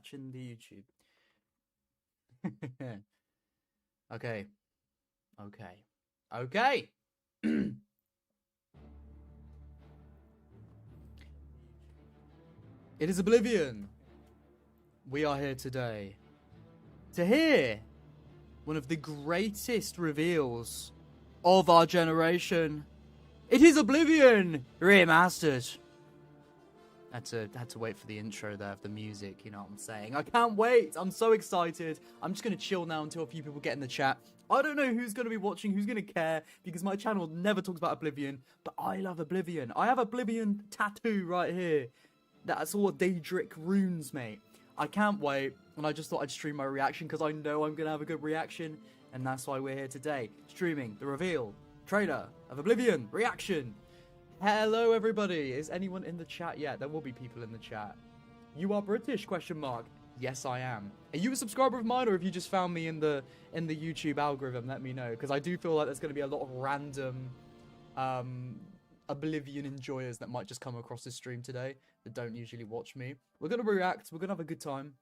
catching the YouTube. Okay. It is Oblivion. We are here today to hear one of the greatest reveals of our generation. It is Oblivion Remastered. Had to wait for the intro there of the music, you know what I'm saying? I can't wait. I'm so excited. I'm just going to chill now until a few people get in the chat. I don't know who's going to be watching, who's going to care, because my channel never talks about Oblivion, but I love Oblivion. I have Oblivion tattoo right here. That's all Daedric runes, mate. I can't wait, and I just thought I'd stream my reaction, because I know I'm going to have a good reaction, and that's why we're here today. Streaming the reveal, trailer of Oblivion, reaction. Hello, everybody. Is anyone in the chat yet? There will be people in the chat. You are British, question mark. Yes, I am. Are you a subscriber of mine, or have you just found me in the YouTube algorithm? Let me know, because I do feel like there's going to be a lot of random Oblivion enjoyers that might just come across this stream today that don't usually watch me. We're going to react. We're going to have a good time.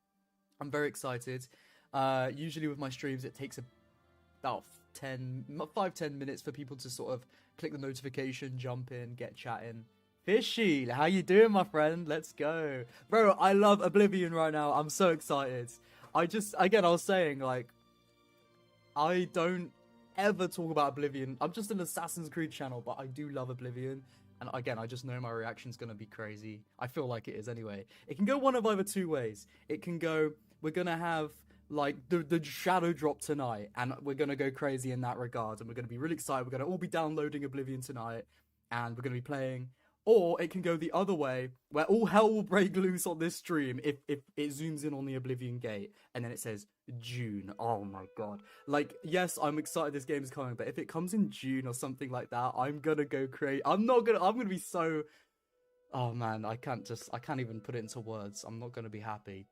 I'm very excited. Usually with my streams, it takes about 5-10 minutes for people to sort of click the notification, jump in, get chatting. Fishy, how you doing, my friend? Let's go. Bro, I love Oblivion right now. I'm so excited. I was saying, like, I don't ever talk about Oblivion. I'm just an Assassin's Creed channel, but I do love Oblivion. And again, I just know my reaction's going to be crazy. I feel like it is anyway. It can go one of either two ways. It can go, we're going to have like the shadow drop tonight, and we're gonna go crazy in that regard, and we're gonna be really excited. We're gonna all be downloading Oblivion tonight, and we're gonna be playing. Or it can go the other way, where all hell will break loose on this stream if it zooms in on the Oblivion gate, and then it says June. Oh my god! Like, yes, I'm excited this game is coming, but if it comes in June or something like that, I'm gonna go crazy. I'm gonna be so. Oh man, I can't even put it into words. I'm not gonna be happy.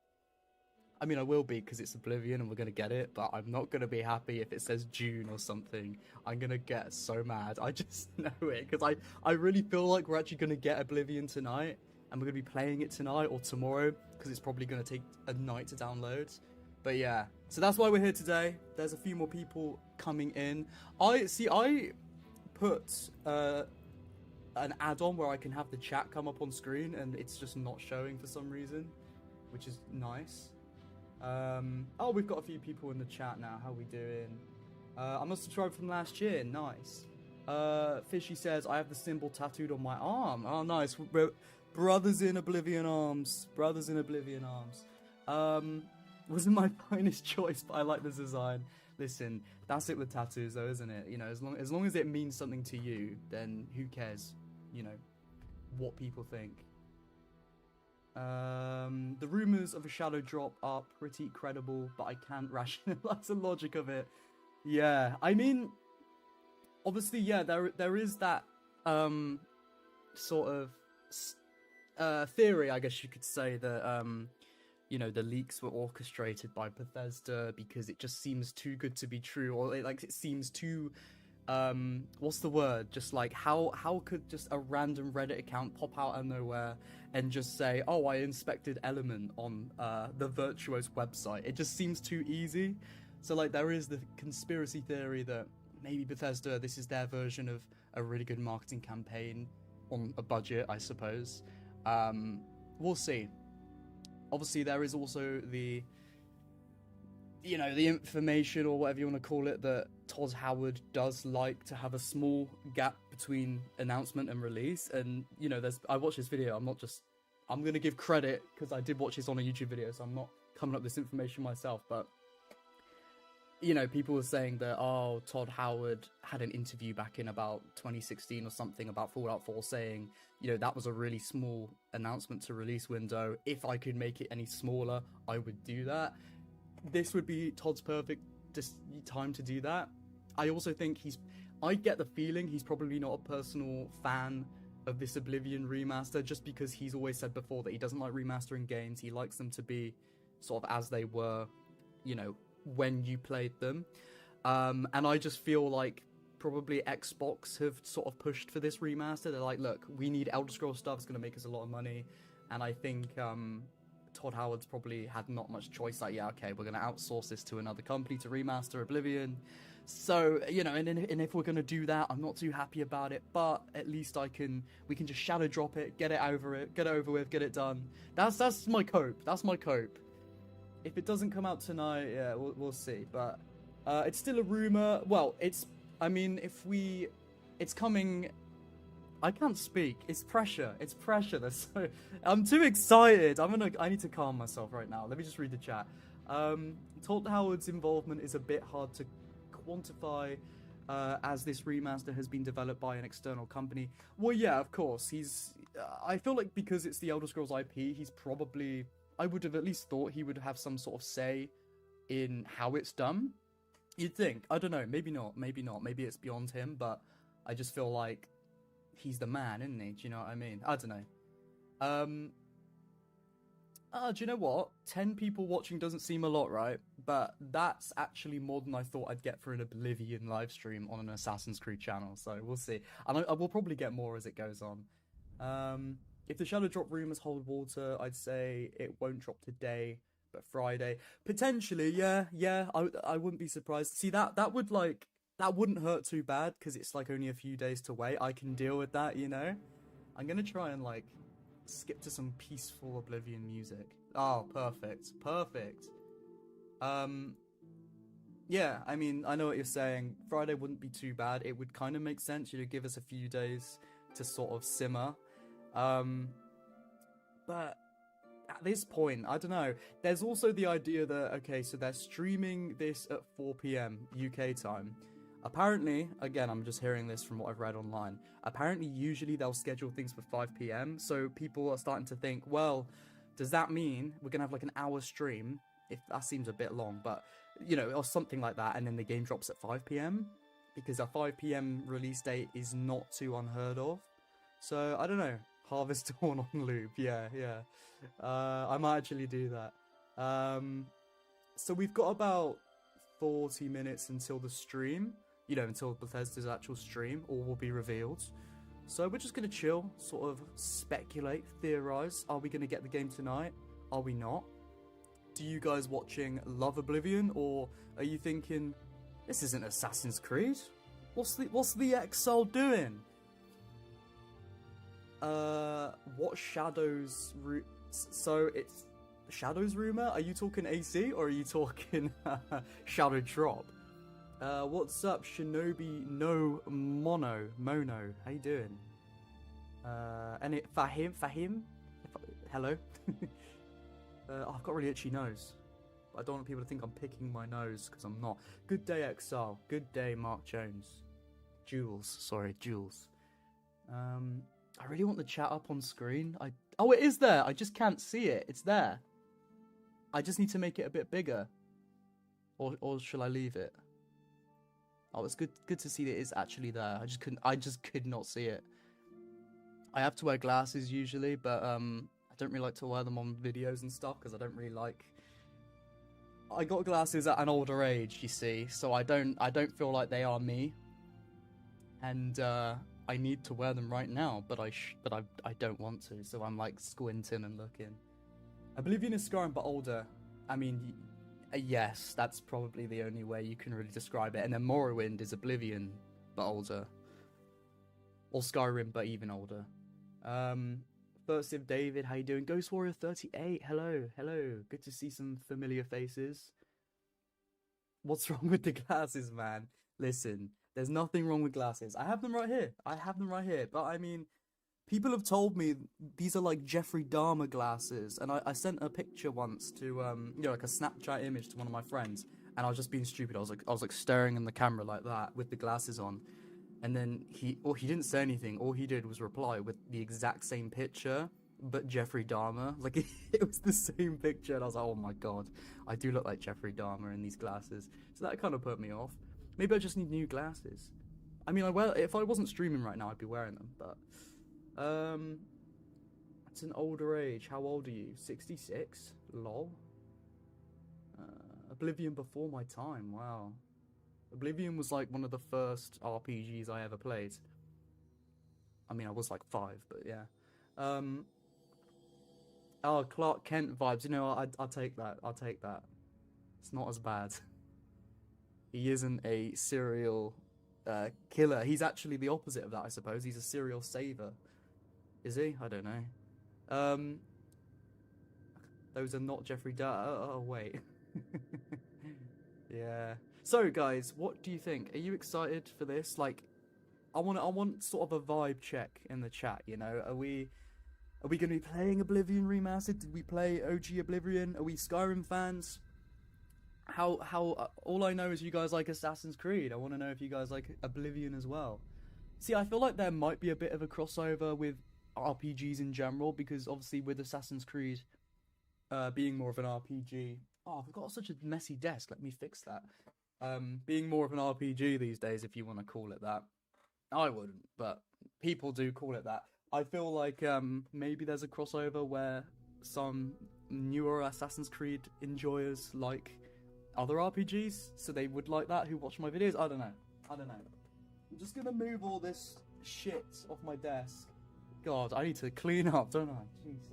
I mean, I will be, because it's Oblivion and we're going to get it, but I'm not going to be happy if it says June or something. I'm going to get so mad. I just know it, because I really feel like we're actually going to get Oblivion tonight, and we're going to be playing it tonight or tomorrow, because it's probably going to take a night to download. But yeah, so that's why we're here today. There's a few more people coming in. I put an add-on where I can have the chat come up on screen, and it's just not showing for some reason, which is nice. Oh, we've got a few people in the chat now. How we doing? I'm a subscriber from last year. Nice. Fishy says, I have the symbol tattooed on my arm. Oh, nice. Brothers in Oblivion arms. Brothers in Oblivion arms. Wasn't my finest choice, but I like the design. Listen, that's it with tattoos, though, isn't it? You know, as long as it means something to you, then who cares? You know, what people think. The rumors of a shadow drop are pretty credible, but I can't rationalize the logic of it. Yeah, I mean, obviously, yeah, there is that sort of theory, I guess you could say, that you know, the leaks were orchestrated by Bethesda because it just seems too good to be true, or it seems too what's the word? Just like, how could just a random Reddit account pop out of nowhere and just say, oh, I inspected Element on the Virtuos website? It just seems too easy. So like, there is the conspiracy theory that maybe Bethesda, this is their version of a really good marketing campaign on a budget, I suppose. We'll see. Obviously, there is also the, you know, the information, or whatever you want to call it, that Todd Howard does like to have a small gap between announcement and release. And, you know, I watched this video. I'm going to give credit because I did watch this on a YouTube video, so I'm not coming up with this information myself. But, you know, people were saying that, oh, Todd Howard had an interview back in about 2016 or something about Fallout 4 saying, you know, that was a really small announcement to release window. If I could make it any smaller, I would do that. This would be Todd's perfect time to do that. I also think I get the feeling he's probably not a personal fan of this Oblivion remaster, just because he's always said before that he doesn't like remastering games. He likes them to be sort of as they were, you know, when you played them. And I just feel like probably Xbox have sort of pushed for this remaster. They're like, look, we need Elder Scrolls stuff. It's going to make us a lot of money. And I think Todd Howard's probably had not much choice. Like, yeah, okay, we're gonna outsource this to another company to remaster Oblivion. So, you know, and if we're gonna do that, I'm not too happy about it. But at least we can just shadow drop it, get it over with, get it done. That's my cope. That's my cope. If it doesn't come out tonight, yeah, we'll see. But it's still a rumor. Well, it's coming. I can't speak. It's pressure. It's pressure. I'm too excited. I need to calm myself right now. Let me just read the chat. Todd Howard's involvement is a bit hard to quantify, as this remaster has been developed by an external company. Well, yeah, of course. I feel like because it's the Elder Scrolls IP, he's probably. I would have at least thought he would have some sort of say in how it's done. You'd think. I don't know. Maybe not. Maybe not. Maybe it's beyond him. But I just feel like he's the man, isn't he? Do you know what I mean? I don't know. Do you know what? 10 people watching doesn't seem a lot, right? But that's actually more than I thought I'd get for an Oblivion live stream on an Assassin's Creed channel. So we'll see. And I will probably get more as it goes on. If the shadow drop rumors hold water, I'd say it won't drop today, but Friday. Potentially, yeah. I wouldn't be surprised. See, that wouldn't hurt too bad, because it's like only a few days to wait. I can deal with that, you know? I'm gonna try and like skip to some peaceful Oblivion music. Oh, perfect. Yeah, I mean, I know what you're saying. Friday wouldn't be too bad. It would kind of make sense, you know, give us a few days to sort of simmer. But at this point, I don't know. There's also the idea that, okay, so they're streaming this at 4 PM UK time. Apparently, again, I'm just hearing this from what I've read online. Apparently, usually they'll schedule things for 5 PM. So people are starting to think, well, does that mean we're going to have like an hour stream? If that seems a bit long, but, you know, or something like that. And then the game drops at 5 PM. Because a 5 PM release date is not too unheard of. So, I don't know. Harvest Dawn on loop. Yeah. I might actually do that. So we've got about 40 minutes until the stream. You know, until Bethesda's actual stream, all will be revealed. So we're just going to chill, sort of speculate, theorize. Are we going to get the game tonight? Are we not? Do you guys watching love Oblivion, or are you thinking, this isn't Assassin's Creed? What's the Exile doing? What Shadows... So it's Shadows rumor? Are you talking AC, or are you talking Shadow Drop? What's up, Shinobi no Mono? How you doing? And Fahim? Hello? I've got a really itchy nose. But I don't want people to think I'm picking my nose, because I'm not. Good day, Exile. Good day, Mark Jones. Jules. I really want the chat up on screen. Oh, it is there. I just can't see it. It's there. I just need to make it a bit bigger. Or shall I leave it? Oh, it's good to see that it is actually there. I just could not see it. I have to wear glasses usually, but I don't really like to wear them on videos and stuff, because I don't really like... I got glasses at an older age, you see, so I don't feel like they are me. And I need to wear them right now, but I don't want to, so I'm like squinting and looking. Oblivion is Skyrim but older. I mean, yes, that's probably the only way you can really describe it. And then Morrowind is Oblivion but older. Or Skyrim but even older. Furtive David, how you doing? Ghost Warrior 38, hello. Good to see some familiar faces. What's wrong with the glasses, man? Listen, there's nothing wrong with glasses. I have them right here. But I mean, people have told me these are like Jeffrey Dahmer glasses. And I sent a picture once to, you know, like a Snapchat image to one of my friends. And I was just being stupid. I was like staring in the camera like that with the glasses on. And then he didn't say anything. All he did was reply with the exact same picture, but Jeffrey Dahmer. Like, it was the same picture. And I was like, oh my god, I do look like Jeffrey Dahmer in these glasses. So that kind of put me off. Maybe I just need new glasses. I mean, if I wasn't streaming right now, I'd be wearing them. But it's an older age. How old are you? 66? Lol. Oblivion before my time. Wow. Oblivion was like one of the first RPGs I ever played. I mean, I was like 5, but yeah. Oh, Clark Kent vibes. You know, I'll take that. I'll take that. It's not as bad. He isn't a serial killer. He's actually the opposite of that, I suppose. He's a serial saver. Is he? I don't know. Those are not Jeffrey Dahmer. Oh, wait. Yeah. So, guys, what do you think? Are you excited for this? Like, I want sort of a vibe check in the chat. You know, are we going to be playing Oblivion Remastered? Did we play OG Oblivion? Are we Skyrim fans? How all I know is you guys like Assassin's Creed. I want to know if you guys like Oblivion as well. See, I feel like there might be a bit of a crossover with RPGs in general, because obviously with Assassin's Creed being more of an RPG. Oh, I've got such a messy desk. Let me fix that. Being more of an RPG these days, if you want to call it that. I wouldn't, but people do call it that. I feel like maybe there's a crossover where some newer Assassin's Creed enjoyers like other RPGs, so they would like that, who watch my videos. I don't know. I'm just gonna move all this shit off my desk. God, I need to clean up, don't I? Jeez.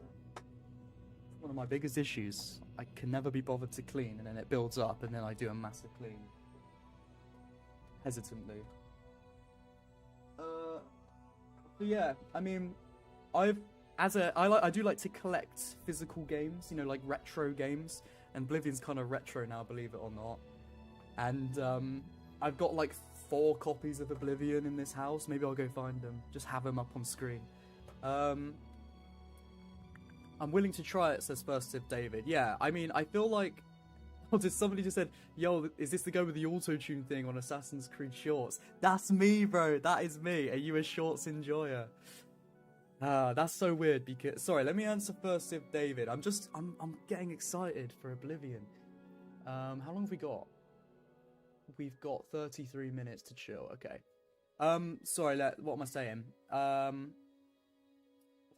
One of my biggest issues. I can never be bothered to clean, and then it builds up, and then I do a massive clean. Hesitantly. But yeah, I mean, I do like to collect physical games, you know, like retro games, and Oblivion's kind of retro now, believe it or not. And I've got like 4 copies of Oblivion in this house. Maybe I'll go find them, just have them up on screen. I'm willing to try it, says First If David. Yeah, I mean, I feel like... Oh, did somebody just said, yo, is this the guy with the auto-tune thing on Assassin's Creed Shorts? That's me, bro. That is me. Are you a Shorts enjoyer? That's so weird because... Sorry, let me answer First If David. I'm getting excited for Oblivion. How long have we got? We've got 33 minutes to chill. Okay. Sorry, what am I saying?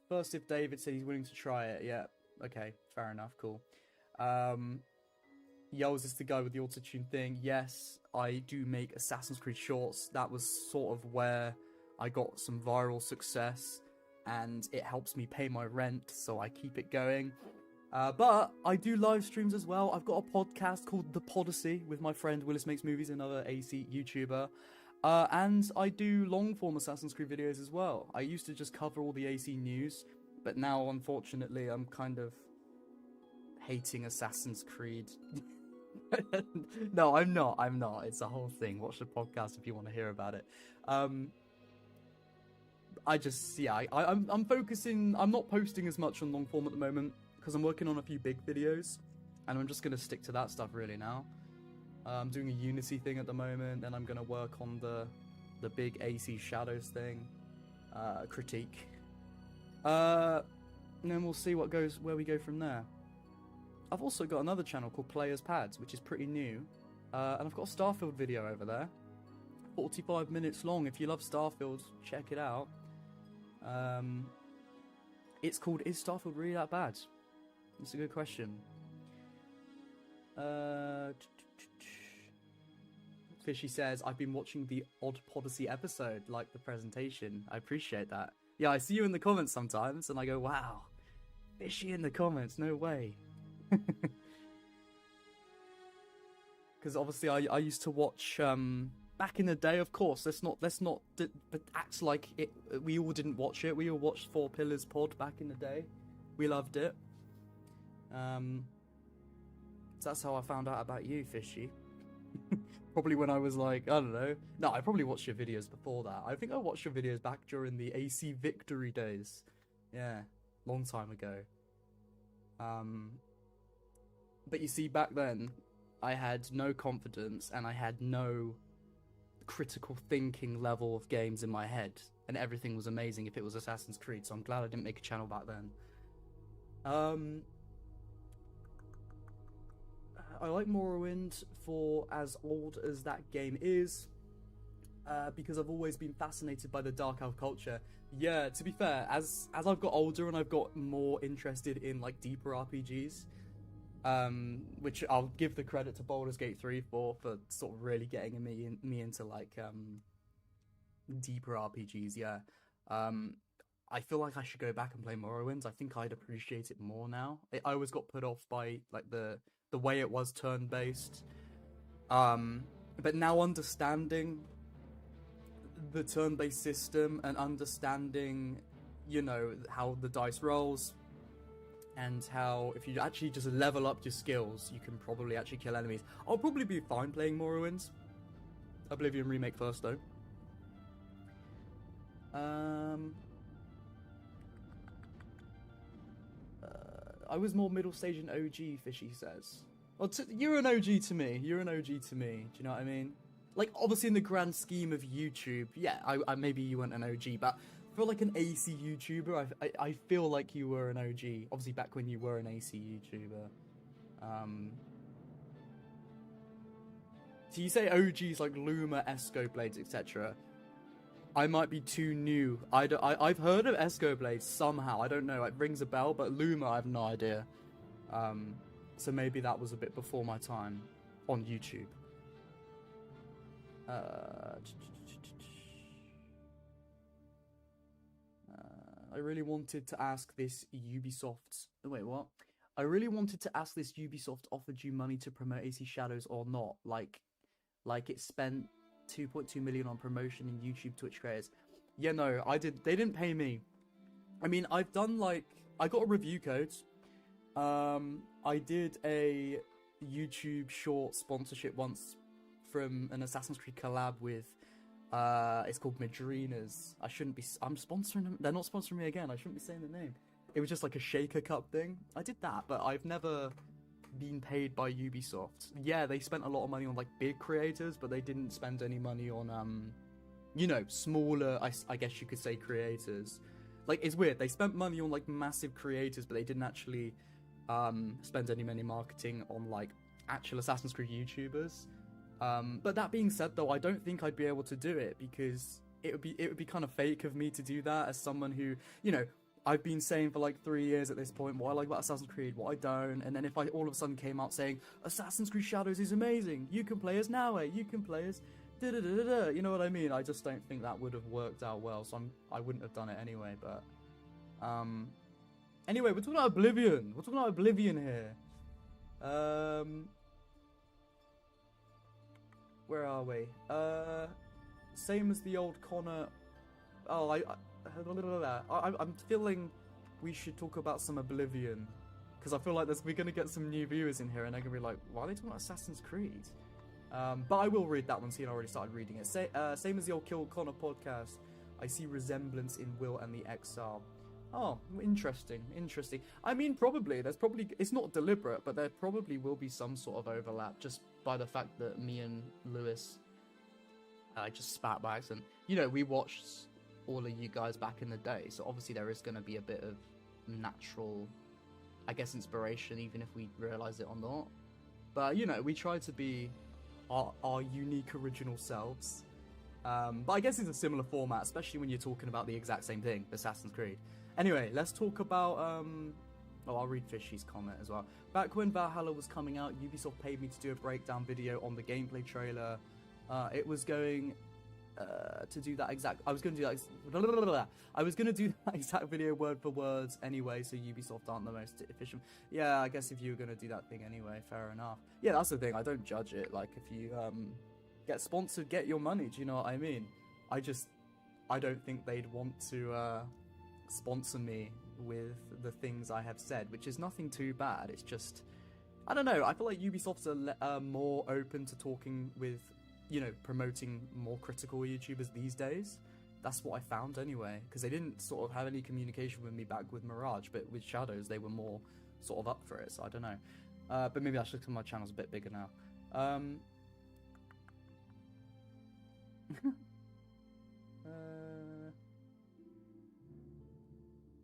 First If David said he's willing to try it. Yeah. Okay, fair enough. Cool. Yo, is this the guy with the auto-tune thing? Yes, I do make Assassin's Creed Shorts. That was sort of where I got some viral success, and it helps me pay my rent, so I keep it going. But I do live streams as well. I've got a podcast called The Podyssey with my friend Willis Makes Movies, another AC YouTuber. And I do long-form Assassin's Creed videos as well. I used to just cover all the AC news, but now, unfortunately, I'm kind of hating Assassin's Creed. No, I'm not. It's a whole thing. Watch the podcast if you want to hear about it. I'm focusing. I'm not posting as much on long form at the moment because I'm working on a few big videos, and I'm just gonna stick to that stuff really now. I'm doing a Unity thing at the moment, and I'm gonna work on the big AC Shadows thing, critique. And then we'll see where we go from there. I've also got another channel called Players Pads, which is pretty new, and I've got a Starfield video over there, 45 minutes long. If you love Starfield, check it out. It's called "Is Starfield Really That Bad?" It's a good question. Fishy says, I've been watching the Odd Podyssey episode, like the presentation. I appreciate that. Yeah, I see you in the comments sometimes, and I go, wow, Fishy in the comments, no way. Because obviously I used to watch, back in the day, of course, let's not act like it. We all didn't watch it. We all watched 4 Pillars Pod back in the day. We loved it. So that's how I found out about you, Fishy. Probably when I was like, I don't know. No, I probably watched your videos before that. I think I watched your videos back during the AC Victory days. Yeah, long time ago. But you see, back then, I had no confidence and I had no critical thinking level of games in my head. And everything was amazing if it was Assassin's Creed, so I'm glad I didn't make a channel back then. I like Morrowind for as old as that game is, because I've always been fascinated by the Dark Elf culture. Yeah, to be fair, as I've got older and I've got more interested in like deeper RPGs, which I'll give the credit to Baldur's Gate 3 for sort of really getting me into like deeper RPGs. Yeah, I feel like I should go back and play Morrowind. I think I'd appreciate it more now. I always got put off by like the way it was turn based. But now understanding the turn based system and understanding, you know, how the dice rolls and how if you actually just level up your skills, you can probably actually kill enemies. I'll probably be fine playing Morrowind. Oblivion Remake first though. I was more middle stage and OG, Fishy says. Well, you're an OG to me. You're an OG to me. Do you know what I mean? Like, obviously in the grand scheme of YouTube, yeah, I maybe you weren't an OG, but for like an AC YouTuber, I feel like you were an OG. Obviously back when you were an AC YouTuber. So you say OGs like Luma, Escoblades, etc. I might be too new. I've heard of Escoblades somehow. I don't know. It rings a bell, but Luma, I have no idea. So maybe that was a bit before my time on YouTube. I really wanted to ask this Ubisoft... Wait, what? I really wanted to ask this Ubisoft offered you money to promote AC Shadows or not. Like it spent 2.2 million on promotion in YouTube Twitch creators. Yeah, no, I did. They didn't pay me. I mean, I've done like... I got a review code. I did a YouTube short sponsorship once from an Assassin's Creed collab with... it's called Madrinas. I shouldn't be... I'm sponsoring them. They're not sponsoring me again. I shouldn't be saying the name. It was just like a shaker cup thing. I did that, but I've never been paid by Ubisoft. Yeah, they spent a lot of money on like big creators, but they didn't spend any money on you know, smaller, I guess you could say, creators. Like, it's weird. They spent money on like massive creators, but they didn't actually spend any money marketing on like actual Assassin's Creed YouTubers. But that being said, though, I don't think I'd be able to do it because it would be kind of fake of me to do that as someone who, you know, I've been saying for like 3 years at this point what I like about Assassin's Creed, what I don't, and then if I all of a sudden came out saying Assassin's Creed Shadows is amazing, you can play as Naue, you can play as da-da-da-da-da, you know what I mean? I just don't think that would have worked out well, so I wouldn't have done it anyway. But anyway, we're talking about Oblivion. We're talking about Oblivion here. Where are we? Same as the old Connor. Oh, I'm feeling we should talk about some Oblivion, because I feel like we're going to get some new viewers in here and they're going to be like, why are they talking about Assassin's Creed? But I will read that one, seeing I already started reading it. Same as the old Kill Connor podcast, I see resemblance in Will and the Exile. Oh, interesting. I mean, it's not deliberate, but there probably will be some sort of overlap just by the fact that me and Lewis, I just spat by accident. You know, we watched all of you guys back in the day, so obviously there is going to be a bit of natural, I guess, inspiration, even if we realize it or not. But, you know, we try to be our unique original selves. But I guess it's a similar format, especially when you're talking about the exact same thing, Assassin's Creed. Anyway, let's talk about... Oh, I'll read Fishy's comment as well. Back when Valhalla was coming out, Ubisoft paid me to do a breakdown video on the gameplay trailer. It was going to do that exact... I was going to do that... I was going to do that exact video word for words anyway, so Ubisoft aren't the most efficient. Yeah, I guess if you were going to do that thing anyway, fair enough. Yeah, that's the thing. I don't judge it. Like, if you get sponsored, get your money. Do you know what I mean? I don't think they'd want to sponsor me with the things I have said, which is nothing too bad. It's just, I don't know, I feel like Ubisoft's more open to talking with, you know, promoting more critical YouTubers these days. That's what I found anyway, because they didn't sort of have any communication with me back with Mirage, but with Shadows they were more sort of up for it, so I don't know. But maybe that's just because my channel's a bit bigger now.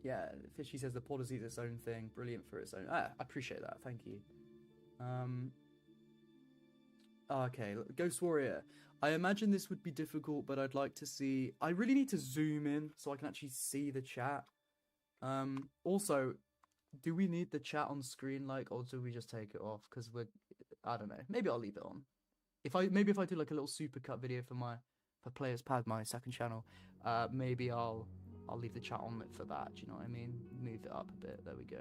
Yeah, Fishy says the pod is its own thing, brilliant for its own. I appreciate that, thank you. Okay, Ghost Warrior. I imagine this would be difficult, but I'd like to see... I really need to zoom in so I can actually see the chat. Also, do we need the chat on screen, like, or do we just take it off? Because I don't know. Maybe I'll leave it on. Maybe if I do like a little supercut video for Players Pad, my second channel, maybe I'll I'll leave the chat on it for that. Do you know what I mean? Move it up a bit. There we go.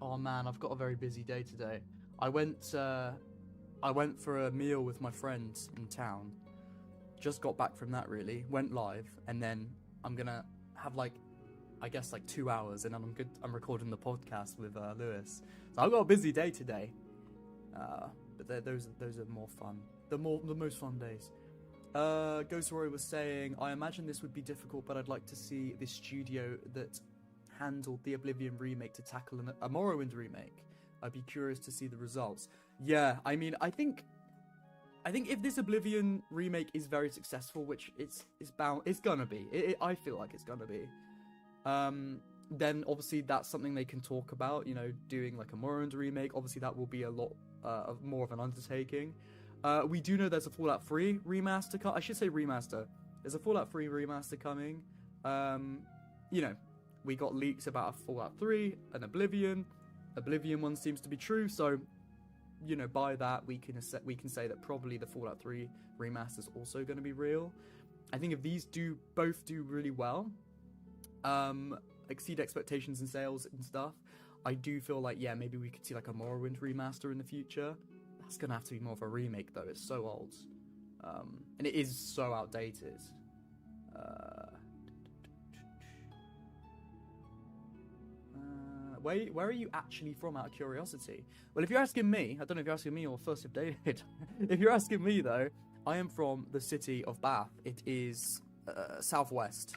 Oh man, I've got a very busy day today. I went for a meal with my friends in town. Just got back from that, really. Went live, and then I'm gonna have like, I guess like 2 hours, and then I'm recording the podcast with Lewis. So I've got a busy day today. But those are more fun. The most fun days. Ghost Roy was saying, I imagine this would be difficult, but I'd like to see the studio that handled the Oblivion remake to tackle a Morrowind remake. I'd be curious to see the results. Yeah, I mean, I think if this Oblivion remake is very successful, which it's gonna be. I feel like it's gonna be. Then obviously that's something they can talk about. You know, doing like a Morrowind remake. Obviously that will be a lot more of an undertaking. We do know there's a Fallout 3 remaster. I should say remaster. There's a Fallout 3 remaster coming. You know, we got leaks about a Fallout 3, an Oblivion. Oblivion one seems to be true, so you know, by that we can say that probably the Fallout 3 remaster is also going to be real. I think if these both do really well, exceed expectations in sales and stuff, I do feel like, yeah, maybe we could see like a Morrowind remaster in the future. That's gonna have to be more of a remake though. It's so old, and it is so outdated. Where are you actually from, out of curiosity? Well, if you're asking me, I don't know if you're asking me or first of David. If you're asking me though, I am from the city of Bath. It is southwest.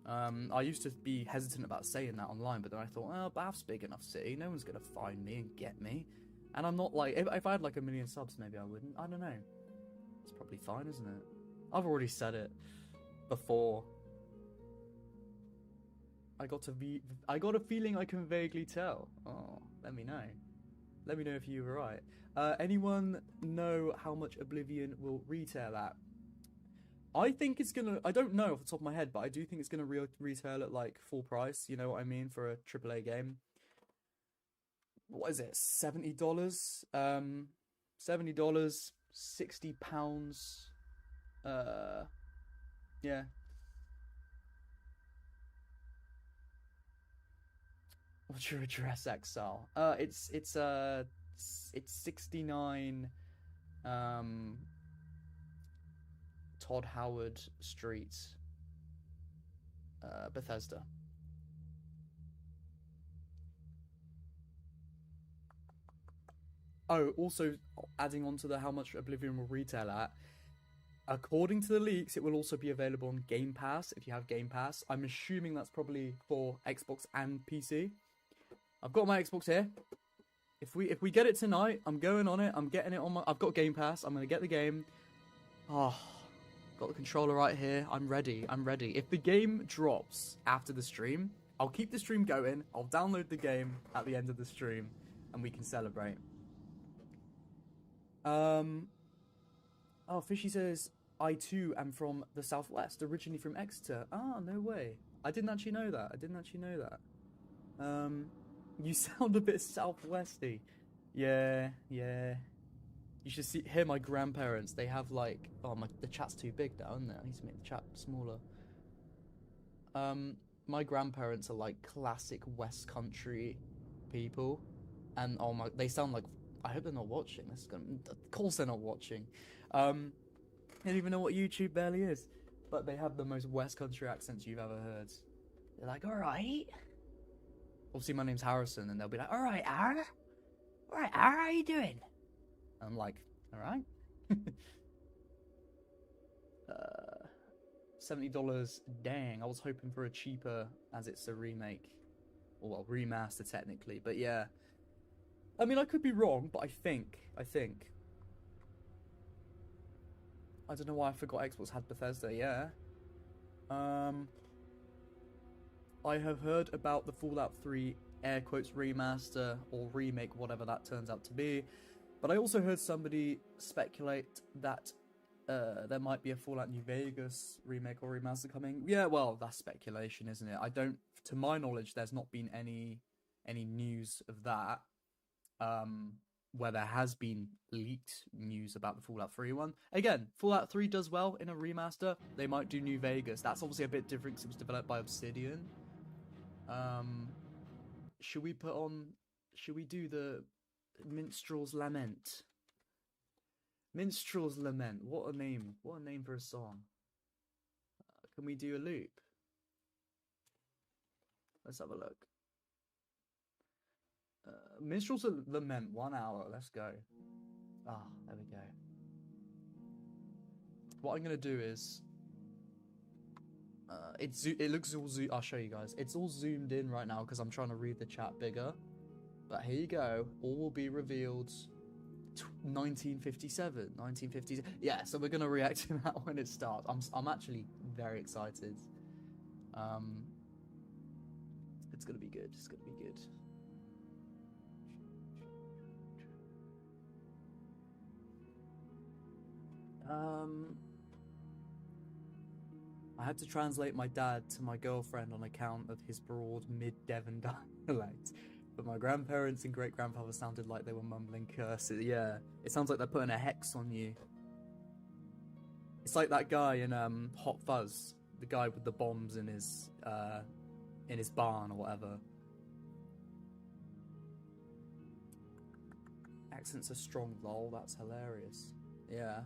I used to be hesitant about saying that online, but then I thought, well, Bath's a big enough city. No one's gonna find me and get me. And I'm not like, if I had like 1 million subs, maybe I wouldn't. I don't know. It's probably fine, isn't it? I've already said it before. I got a feeling I can vaguely tell. Oh, let me know. Let me know if you were right. Anyone know how much Oblivion will retail at? I think it's gonna, I don't know off the top of my head, but I do think it's gonna retail at like full price, you know what I mean, for a AAA game. What is it, $70? $70, £60. Yeah. What's your address, Exile? It's 69 Todd Howard Street, Bethesda. Oh, also adding on to the how much Oblivion will retail at, according to the leaks, it will also be available on Game Pass if you have Game Pass. I'm assuming that's probably for Xbox and PC. I've got my Xbox here. If we get it tonight, I'm going on it. I'm getting it on my. I've got Game Pass. I'm gonna get the game. Oh, got the controller right here. I'm ready. I'm ready. If the game drops after the stream, I'll keep the stream going. I'll download the game at the end of the stream, and we can celebrate. Oh, Fishy says, I too am from the southwest, originally from Exeter. Ah, no way. I didn't actually know that. You sound a bit southwesty. Yeah. You should hear my grandparents. They have like, the chat's too big now, isn't it? I need to make the chat smaller. My grandparents are like classic West Country people, and they sound like. I hope they're not watching. Of course they're not watching. They don't even know what YouTube barely is. But they have the most West Country accents you've ever heard. They're like, alright. Obviously my name's Harrison, and they'll be like, alright, Aaron? Alright, Aaron, how you doing? And I'm like, alright. $70, dang. I was hoping for a cheaper, as it's a remake. Or, well, remaster technically, but yeah. I mean, I could be wrong, but I think. I don't know why I forgot Xbox had Bethesda, yeah. I have heard about the Fallout 3 air quotes remaster or remake, whatever that turns out to be. But I also heard somebody speculate that there might be a Fallout New Vegas remake or remaster coming. Yeah, well, that's speculation, isn't it? To my knowledge, there's not been any news of that. where there has been leaked news about the Fallout 3 one. Again, Fallout 3 does well in a remaster. They might do New Vegas. That's obviously a bit different because it was developed by Obsidian. Should we do the Minstrel's Lament? Minstrel's Lament. What a name for a song. Can we do a loop? Let's have a look. Minstrel's Lament, 1 hour. Let's go. There we go. What I'm gonna do is, it looks all I'll show you guys. It's all zoomed in right now because I'm trying to read the chat bigger. But here you go. All will be revealed. 1957. Yeah, so we're gonna react to that when it starts. I'm actually very excited. It's gonna be good. It's gonna be good. I had to translate my dad to my girlfriend on account of his broad mid-Devon dialect, but my grandparents and great-grandfather sounded like they were mumbling curses. Yeah, it sounds like they're putting a hex on you. It's like that guy in Hot Fuzz, the guy with the bombs in his barn or whatever. Accents are strong, lol. That's hilarious. Yeah.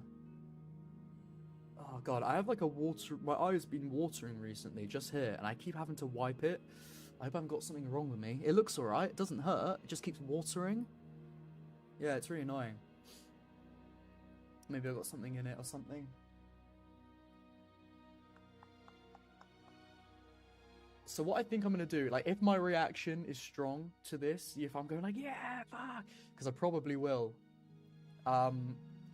Oh god, I have like a water. My eye has been watering recently, just here, and I keep having to wipe it. I hope I haven't got something wrong with me. It looks alright. It doesn't hurt. It just keeps watering. Yeah, it's really annoying. Maybe I got something in it or something. So what I think I'm gonna do, like, if my reaction is strong to this, if I'm going like, yeah, fuck, because I probably will.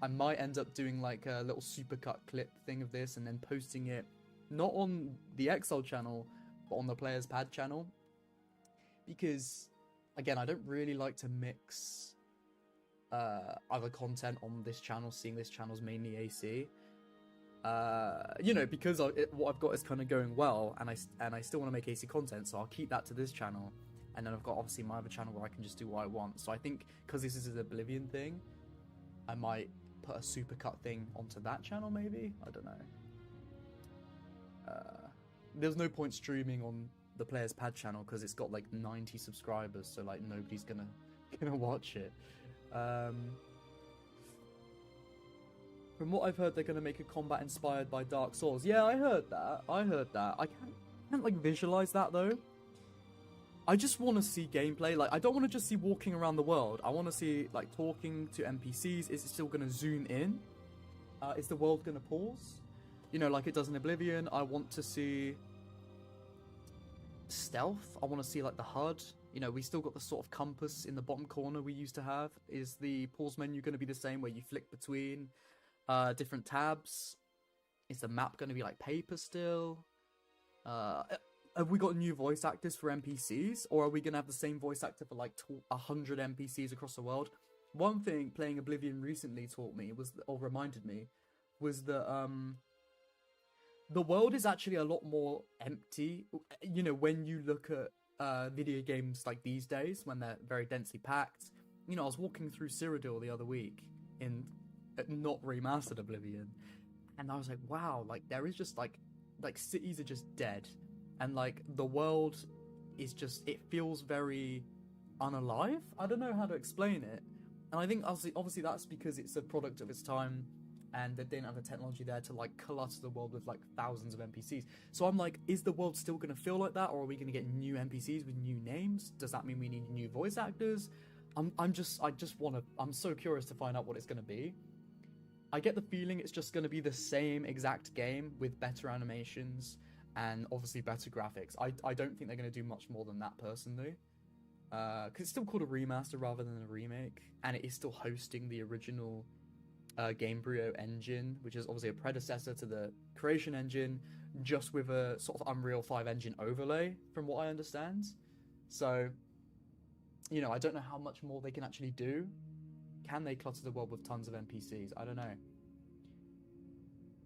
I might end up doing like a little supercut clip thing of this and then posting it not on the Exile channel, but on the Players Pad channel. Because, again, I don't really like to mix other content on this channel, seeing this channel's mainly AC. You know, because what I've got is kind of going well, and I still want to make AC content, so I'll keep that to this channel. And then I've got, obviously, my other channel where I can just do what I want. So I think, because this is an Oblivion thing, I might put a supercut thing onto that channel, maybe? I don't know. There's no point streaming on the Players Pad channel because it's got like 90 subscribers, so like nobody's gonna watch it. From what I've heard, they're gonna make a combat inspired by Dark Souls. Yeah, I heard that. I can't like visualize that though. I just want to see gameplay. Like, I don't want to just see walking around the world. I want to see, like, talking to NPCs. Is it still going to zoom in? Is the world going to pause? You know, like it does in Oblivion. I want to see stealth. I want to see, like, the HUD. You know, we still got the sort of compass in the bottom corner we used to have. Is the pause menu going to be the same, where you flick between different tabs? Is the map going to be, like, paper still? Have we got new voice actors for NPCs, or are we going to have the same voice actor for like 100 NPCs across the world? One thing playing Oblivion recently taught me or reminded me was that the world is actually a lot more empty. You know, when you look at video games like these days, when they're very densely packed. You know, I was walking through Cyrodiil the other week in not remastered Oblivion, and I was like, wow, like there is just like cities are just dead. And, like, the world is just, it feels very unalive. I don't know how to explain it. And I think, obviously that's because it's a product of its time, and they didn't have the technology there to, like, clutter the world with, like, thousands of NPCs. So I'm like, is the world still going to feel like that, or are we going to get new NPCs with new names? Does that mean we need new voice actors? I'm so curious to find out what it's going to be. I get the feeling it's just going to be the same exact game with better animations, and obviously better graphics. I don't think they're going to do much more than that, personally. Because it's still called a remaster rather than a remake. And it is still hosting the original Gamebryo engine, which is obviously a predecessor to the creation engine, just with a sort of Unreal 5 engine overlay, from what I understand. So, you know, I don't know how much more they can actually do. Can they clutter the world with tons of NPCs? I don't know.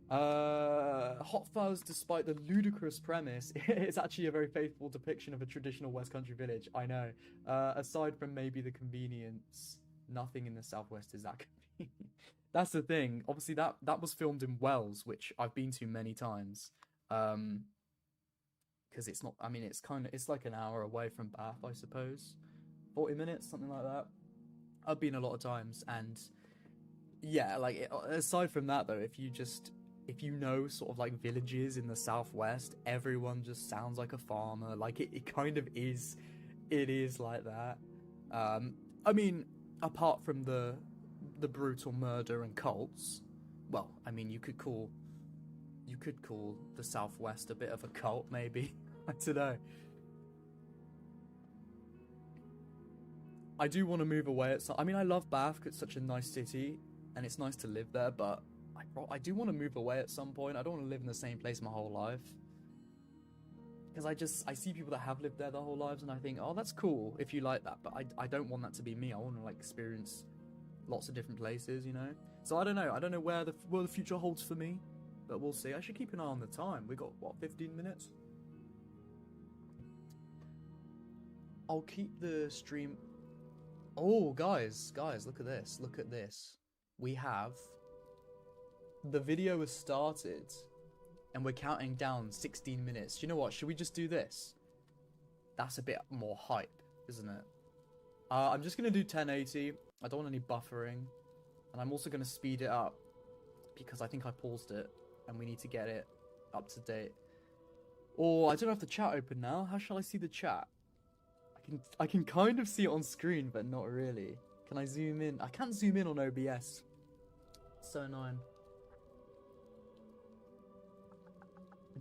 Hot Fuzz, despite the ludicrous premise, it's actually a very faithful depiction of a traditional West Country village. I know. Aside from maybe the convenience Nothing in the southwest is that convenient. That's the thing. Obviously, that was filmed in Wells, which I've been to many times. Because it's not. I mean, it's like an hour away from Bath, I suppose. 40 minutes, something like that. I've been a lot of times, and yeah, like aside from that though, if you know sort of like villages in the southwest, everyone just sounds like a farmer. Like it kind of is. It is like that. I mean, apart from the brutal murder and cults, well, I mean, you could call the southwest a bit of a cult, maybe. I don't know. I do want to move away I mean, I love Bath 'cause it's such a nice city and it's nice to live there, but I do want to move away at some point. I don't want to live in the same place my whole life. Because I see people that have lived there their whole lives and I think, oh, that's cool if you like that, but I don't want that to be me. I want to like experience lots of different places, you know? So I don't know where the future holds for me, but we'll see. I should keep an eye on the time. We got, what, 15 minutes? I'll keep the stream... Oh, guys, look at this. Look at this. We have... The video has started, and we're counting down 16 minutes. Do you know what? Should we just do this? That's a bit more hype, isn't it? I'm just going to do 1080. I don't want any buffering. And I'm also going to speed it up, because I think I paused it, and we need to get it up to date. Or, I don't have the chat open now. How shall I see the chat? I can kind of see it on screen, but not really. Can I zoom in? I can't zoom in on OBS. So annoying.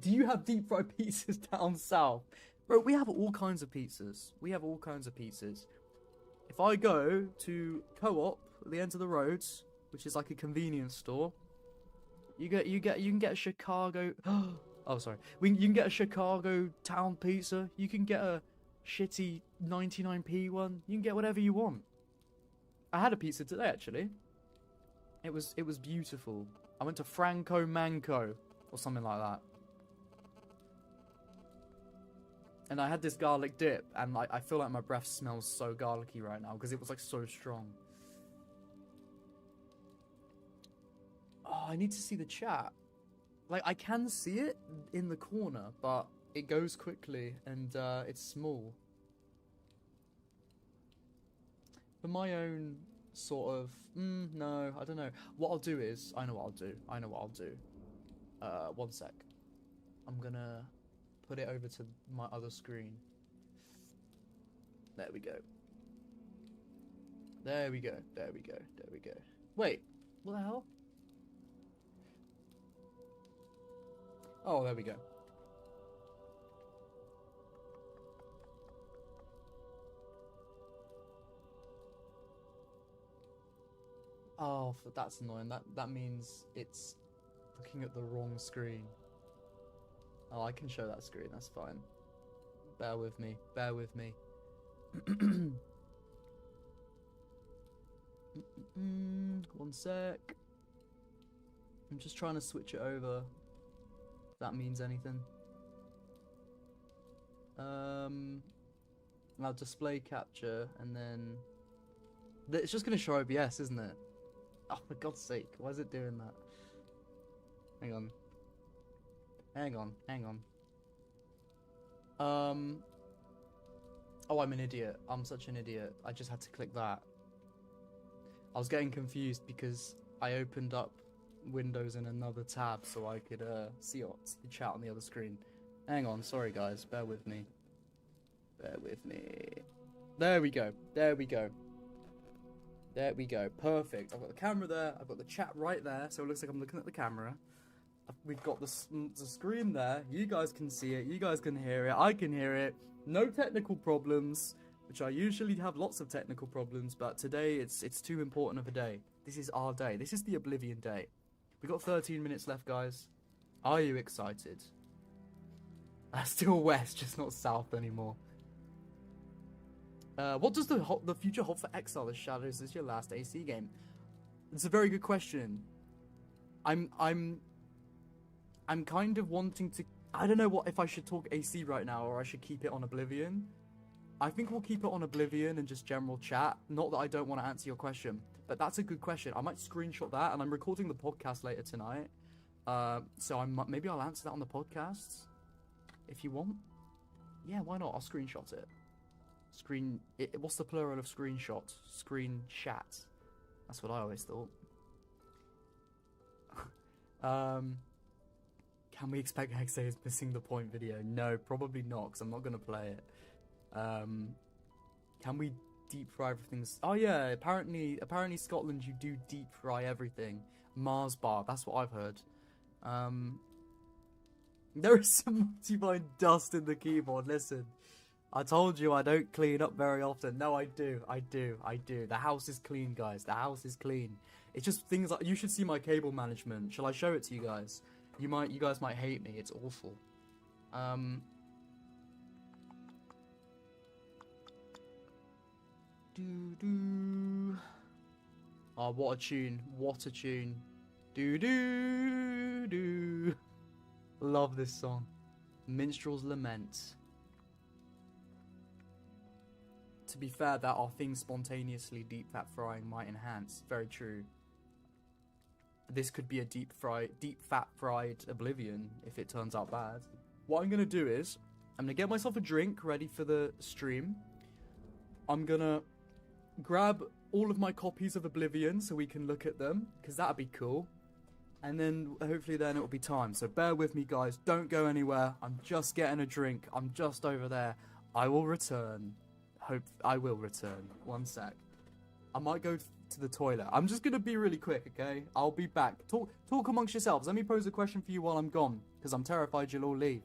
Do you have deep fried pizzas down south? Bro, we have all kinds of pizzas. We have all kinds of pizzas. If I go to Co-op at the end of the road, which is like a convenience store, you can get a Chicago. Oh, sorry. You can get a Chicago town pizza. You can get a shitty 99p one. You can get whatever you want. I had a pizza today actually. It was beautiful. I went to Franco Manco or something like that. And I had this garlic dip, and I feel like my breath smells so garlicky right now because it was like so strong. Oh, I need to see the chat. Like, I can see it in the corner, but it goes quickly, and it's small. For my own sort of... no, I don't know. What I'll do is... I know what I'll do. One sec. I'm gonna put it over to my other screen. There we go. There we go. Wait, what the hell? Oh, there we go. Oh, that's annoying. That means it's looking at the wrong screen. Oh, I can show that screen. That's fine. Bear with me. One sec. I'm just trying to switch it over. If that means anything. Now display capture, and then it's just gonna show OBS, isn't it? Oh, for God's sake! Why is it doing that? Hang on. Oh, I'm an idiot. I'm such an idiot. I just had to click that. I was getting confused because I opened up Windows in another tab so I could see the chat on the other screen. Hang on, sorry guys, bear with me. There we go. Perfect. I've got the camera there. I've got the chat right there, so it looks like I'm looking at the camera. We've got the screen there. You guys can see it. You guys can hear it. I can hear it. No technical problems, which I usually have lots of technical problems, but today it's too important of a day. This is our day. This is the Oblivion day. We've got 13 minutes left, guys. Are you excited? Still west, just not south anymore. What does the future hold for Exile as Shadows? Is your last AC game? It's a very good question. I'm kind of wanting to... I don't know if I should talk AC right now or I should keep it on Oblivion. I think we'll keep it on Oblivion and just general chat. Not that I don't want to answer your question, but that's a good question. I might screenshot that, and I'm recording the podcast later tonight. So maybe I'll answer that on the podcast if you want. Yeah, why not? I'll screenshot it. What's the plural of screenshot? Screenchat. That's what I always thought. Can we expect Hexay's missing the point video? No, probably not, because I'm not going to play it. Can we deep fry everything? Oh yeah, apparently Scotland, you do deep fry everything. Mars bar, that's what I've heard. There is some multi-line dust in the keyboard. Listen, I told you I don't clean up very often. No, I do. The house is clean, guys. The house is clean. It's just things like, you should see my cable management. Shall I show it to you guys? You guys might hate me. It's awful. Oh, what a tune. What a tune. Do. Love this song. Minstrel's Lament. To be fair, that our thing spontaneously deep fat frying might enhance. Very true. This could be a deep fat fried Oblivion if it turns out bad. What I'm gonna do is, I'm gonna get myself a drink ready for the stream. I'm gonna grab all of my copies of Oblivion so we can look at them, because that'd be cool. And then hopefully then it'll be time. So bear with me, guys. Don't go anywhere. I'm just getting a drink. I'm just over there. I will return. I will return. One sec. I might go to the toilet. I'm just gonna be really quick, okay? I'll be back. Talk amongst yourselves. Let me pose a question for you while I'm gone, because I'm terrified you'll all leave.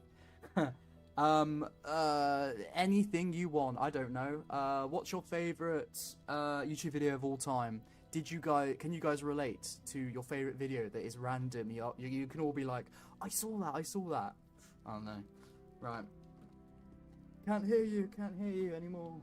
Anything you want. I don't know. What's your favorite YouTube video of all time? Can you guys relate to your favorite video that is random? You can all be like, I saw that. I don't know. Right. Can't hear you anymore.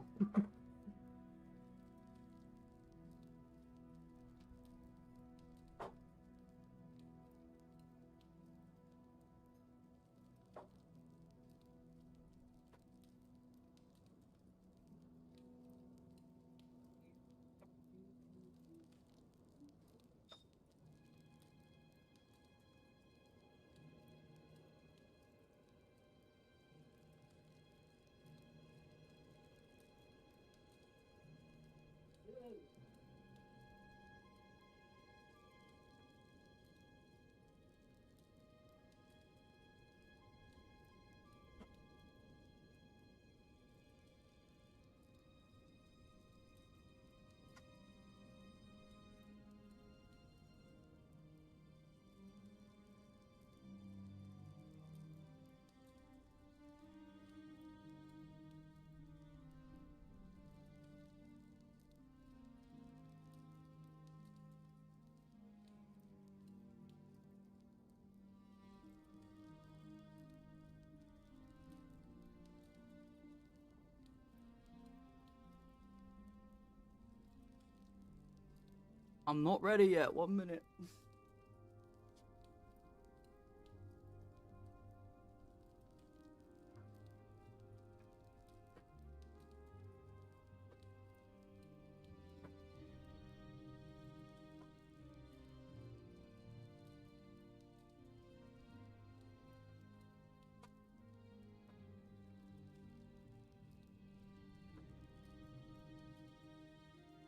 I'm not ready yet. 1 minute.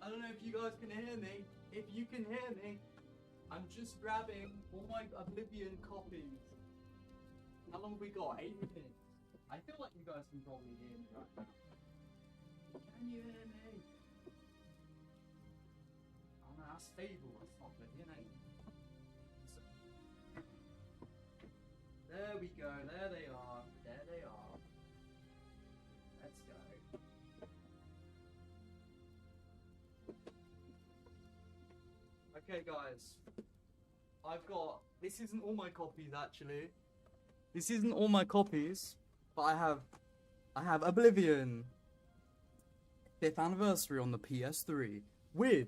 I don't know if you guys can hear me. If you can hear me, I'm just grabbing all my Oblivion copies. How long have we got? 8 minutes. I feel like you guys can probably hear me right now. Can you hear me? Oh no, that's Fable. That's not Oblivion, ain't it? There we go. There they are. There they are. Let's go. Okay, guys. This isn't all my copies, actually. This isn't all my copies, but I have Oblivion 5th anniversary on the PS3 with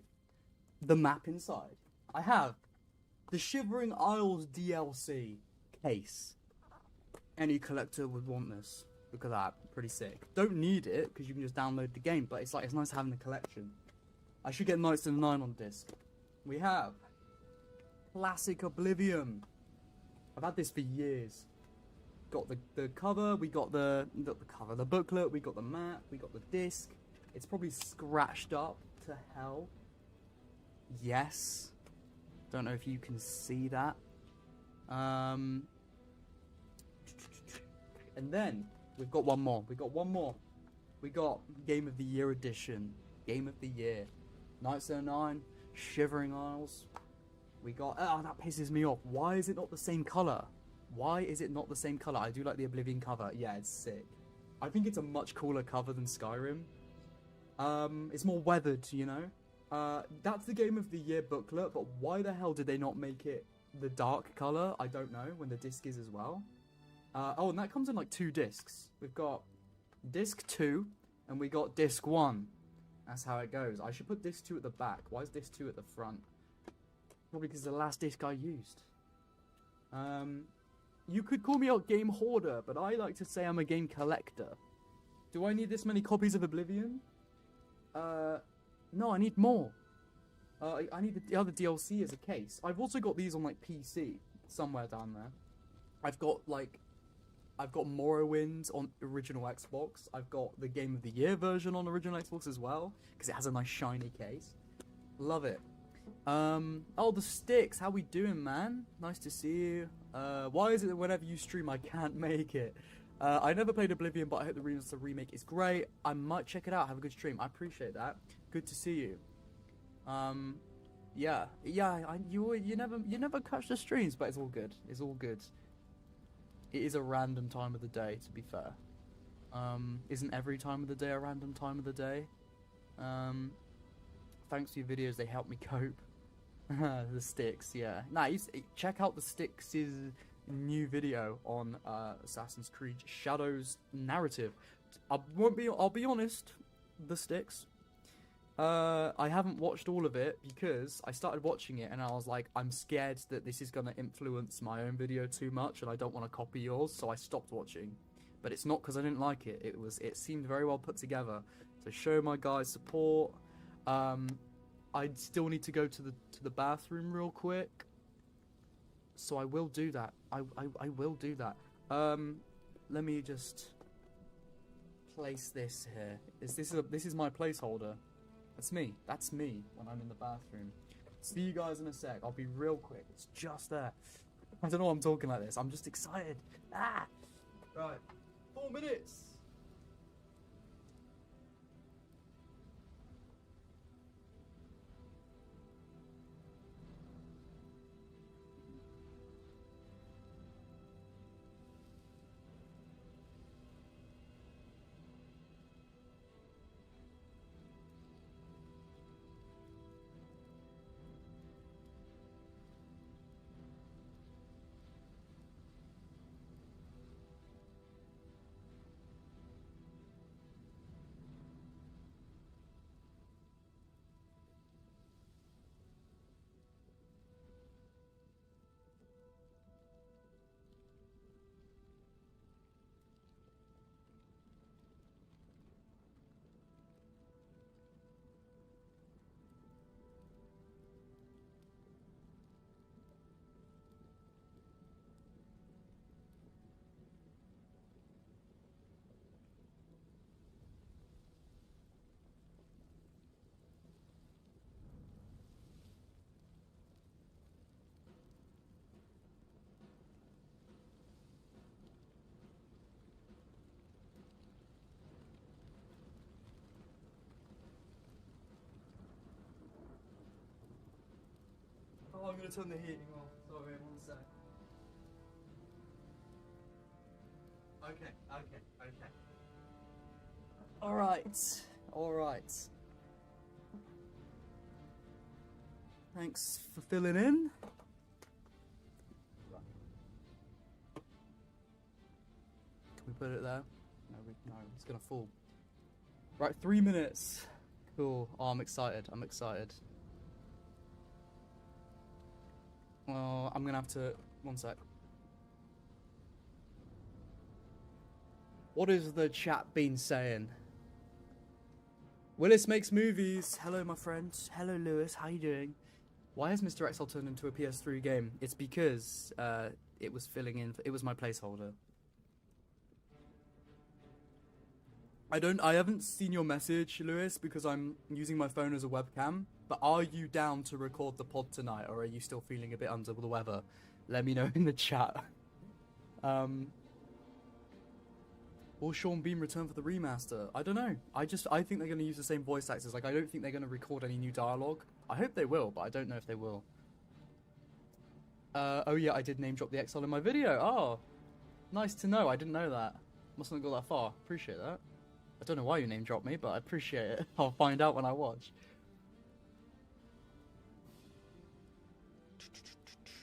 the map inside. I have the Shivering Isles DLC case. Any collector would want this. Look at that, pretty sick. Don't need it because you can just download the game, but it's nice having a collection. I should get Knights of the Nine on disc. We have classic Oblivion. I've had this for years. Got the cover, we got the cover, the booklet, we got the map, we got the disc. It's probably scratched up to hell. Yes. Don't know if you can see that. And then we've got one more. We got Game of the Year edition. Game of the Year. Knights of the Nine, Shivering Isles. We got... Oh, that pisses me off. Why is it not the same colour? Why is it not the same colour? I do like the Oblivion cover. Yeah, it's sick. I think it's a much cooler cover than Skyrim. It's more weathered, you know? That's the Game of the Year booklet, but why the hell did they not make it the dark colour? I don't know, when the disc is as well. Oh, and that comes in like 2 discs. We've got disc 2, and we got disc 1. That's how it goes. I should put disc 2 at the back. Why is disc 2 at the front? Probably because it's the last disc I used. You could call me a game hoarder, but I like to say I'm a game collector. Do I need this many copies of Oblivion? No, I need more. I need the other DLC as a case. I've also got these on like PC somewhere down there. I've got Morrowind on original Xbox. I've got the Game of the Year version on original Xbox as well, because it has a nice shiny case. Love it. Oh, the sticks. How we doing, man? Nice to see you. Why is it that whenever you stream I can't make it? I never played Oblivion, but I hope the remake is great. I might check it out. Have a good stream. I appreciate that. Good to see you. Yeah. You never catch the streams, but it's all good. It's all good. It is a random time of the day, to be fair. Isn't every time of the day a random time of the day? Thanks for your videos, they help me cope. The sticks, yeah. Nah, check out the Sticks' new video on Assassin's Creed Shadows narrative. I'll be honest, the Sticks. I haven't watched all of it because I started watching it and I was like, I'm scared that this is gonna influence my own video too much and I don't want to copy yours, so I stopped watching. But it's not because I didn't like it. It seemed very well put together. So show my guys support. I still need to go to the bathroom real quick, so I will do that. I will do that. Let me just place this here. This is my placeholder. That's me when I'm in the bathroom. See you guys in a sec. I'll be real quick. It's just there. I don't know why I'm talking like this. I'm just excited. Ah! Right. 4 minutes. Oh, I'm gonna turn the heating off. Sorry, 1 sec. Okay. Alright. Thanks for filling in. Can we put it there? No, it's gonna fall. Right, 3 minutes. Cool. Oh, I'm excited. Well, I'm gonna have to... 1 sec. What has the chat been saying? Willis makes movies. Hello, my friend. Hello, Lewis. How you doing? Why has Mr. Excel turned into a PS3 game? It's because it was filling in. It was my placeholder. I haven't seen your message, Lewis, because I'm using my phone as a webcam. But are you down to record the pod tonight, or are you still feeling a bit under the weather? Let me know in the chat. Will Sean Bean return for the remaster? I don't know. I think they're going to use the same voice actors. Like, I don't think they're going to record any new dialogue. I hope they will, but I don't know if they will. Oh yeah, I did name drop the Exile in my video. Oh, nice to know. I didn't know that. Mustn't have got that far. Appreciate that. I don't know why you name dropped me, but I appreciate it. I'll find out when I watch.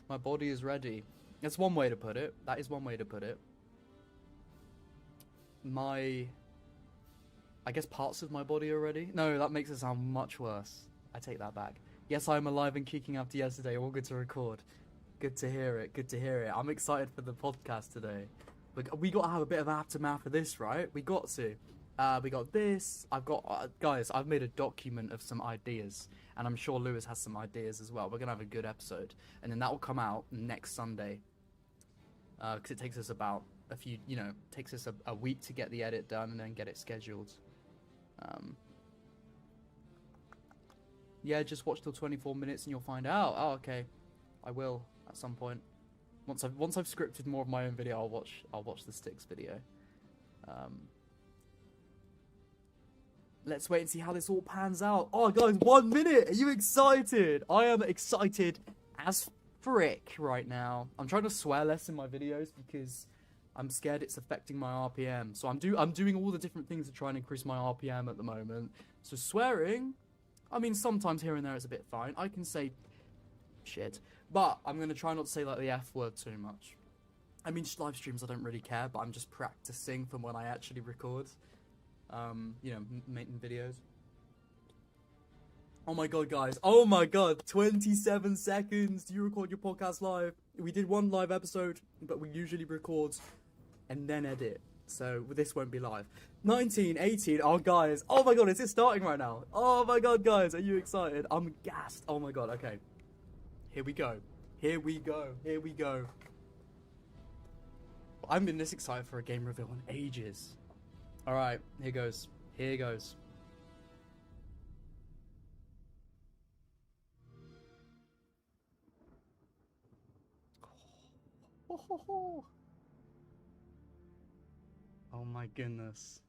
My body is ready. That's one way to put it. That is one way to put it. I guess parts of my body are ready. No, that makes it sound much worse. I take that back. Yes, I'm alive and kicking after yesterday. All good to record. Good to hear it. Good to hear it. I'm excited for the podcast today. We got to have a bit of aftermath of this, right? We got to. We got this. I've got guys. I've made a document of some ideas, and I'm sure Lewis has some ideas as well. We're gonna have a good episode, and then that will come out next Sunday. Because it takes us about takes us a week to get the edit done and then get it scheduled. Yeah, just watch till 24 minutes and you'll find out. Oh, okay. I will at some point. Once I've scripted more of my own video, I'll watch the Sticks video. Let's wait and see how this all pans out. Oh, guys, 1 minute. Are you excited? I am excited as frick right now. I'm trying to swear less in my videos because I'm scared it's affecting my RPM. So I'm doing all the different things to try and increase my RPM at the moment. So swearing, I mean, sometimes here and there is a bit fine. I can say shit, but I'm going to try not to say like the F word too much. I mean, live streams I don't really care, but I'm just practicing from when I actually record. Making videos. Oh my god, guys. Oh my god. 27 seconds. Do you record your podcast live? We did one live episode, but we usually record and then edit. So this won't be live. 19, 18. Oh, guys. Oh my god, is it starting right now? Oh my god, guys. Are you excited? I'm gassed. Oh my god, okay. Here we go. Here we go. Here we go. I've been this excited for a game reveal in ages. Alright, here goes. Here goes. Oh my goodness.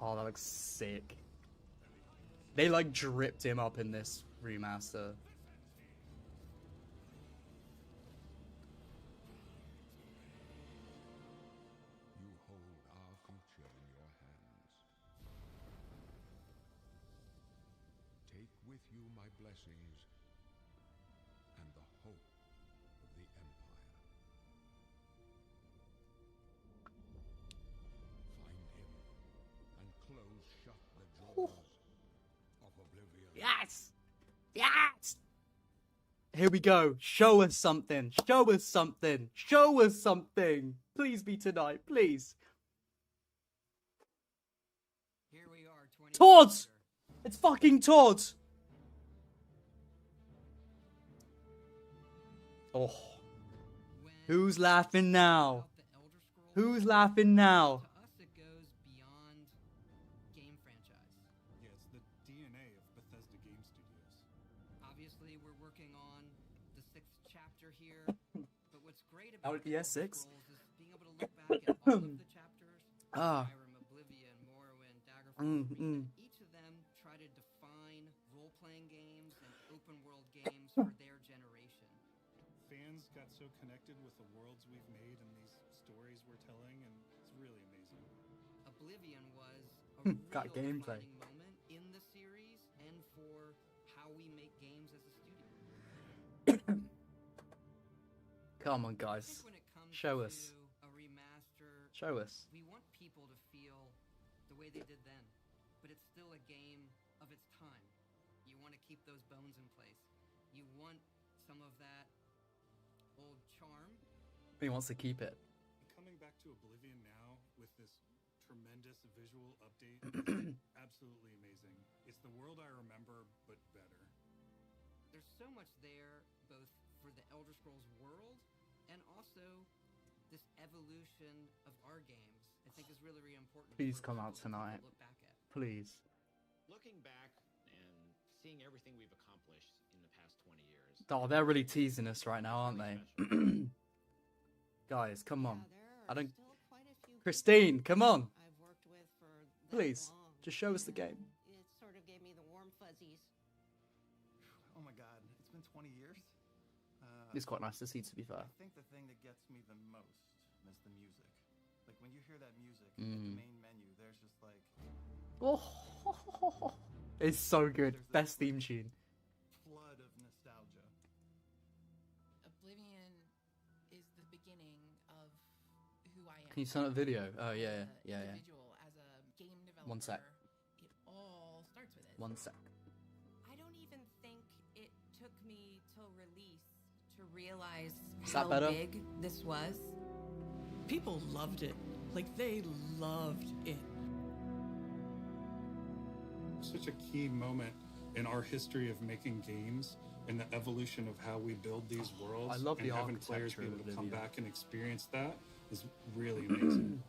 Oh, that looks sick. They like dripped him up in this remaster. Yes! Yes! Here we go. Show us something. Show us something. Show us something. Please be tonight. Please. Here we are, Todd! It's fucking Todd! Oh. Who's laughing now? Who's laughing now? To us, it goes beyond game franchise. Yeah, it's the DNA of Bethesda Game Studios. Obviously, we're working on the 6th chapter here, but what's great Oh, about yeah, Elder 6? Scrolls is being able to look back at all of the chapters. Skyrim, Oblivion, Morrowind, Daggerfall. Each of them try to define role-playing games and open-world games for their generation. Fans got so connected with the worlds we've made and these stories we're telling, and it's really amazing. Oblivion was a Got real gameplay. defining moment in the series and for how we make games as a studio. Come on, I guys. think when it comes Show to us. a remaster, Show us. we want people to feel the way they did then, but it's still a game of its time. You want to keep those bones in place. You want some of that old charm. He wants to keep it. Coming back to Oblivion now with this tremendous visual update is absolutely amazing. It's the world I remember, but better. There's so much there, both for the Elder Scrolls world and also this evolution of our games. I think is really, really important. Please for come out people to tonight. look back at. Please. Looking back and seeing everything we've accomplished in the past 20 years. Oh, they're really teasing us right now, aren't they? Guys, come on. I don't. Christine, come on. I've worked with for that Please, long. just show us the game. It sort of gave me the warm fuzzies. Oh my god, it's been 20 years? It's quite nice to see, to be fair. I think the thing that gets me the most is the music. Like when you hear that music at the main menu, there's just like... Oh, it's so good. Best theme tune. flood of nostalgia. Oblivion is the beginning of who I am. Can you turn up video? Oh, yeah, As yeah, an yeah. individual, as a game developer. One sec. It all starts with it. One sec. I don't even think it took me till release to realize Is that how better? big this was. People loved it. Like, they loved it. Such a key moment in our history of making games and the evolution of how we build these worlds. I love and the having players architecture be of able to come Oblivion. back and experience that is really amazing.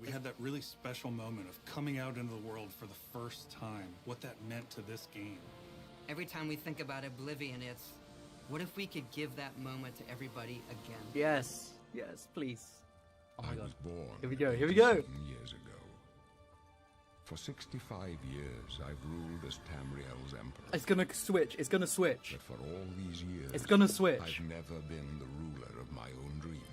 We had that really special moment of coming out into the world for the first time, what that meant to this game. Every time we think about Oblivion, it's what if we could give that moment to everybody again? Yes, yes, please. Oh my I god. was born Here we go, here we go. 18 years ago. For 65 years, I've ruled as Tamriel's emperor. It's gonna switch, it's gonna switch. But for all these years, It's gonna switch. I've never been the ruler of my own dreams.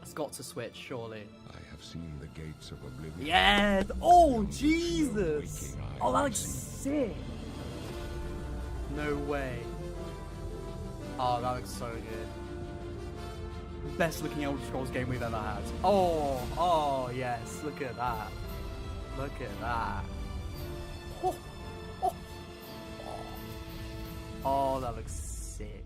It's got to switch, surely. I have seen the gates of Oblivion. Yes! Oh, From Jesus! waking eye Oh, that looks unseen. sick! No way. Oh, that looks so good. Best looking Elder Scrolls game we've ever had. Oh, yes, look at that. Look at that. Oh, oh, oh. Oh, that looks sick.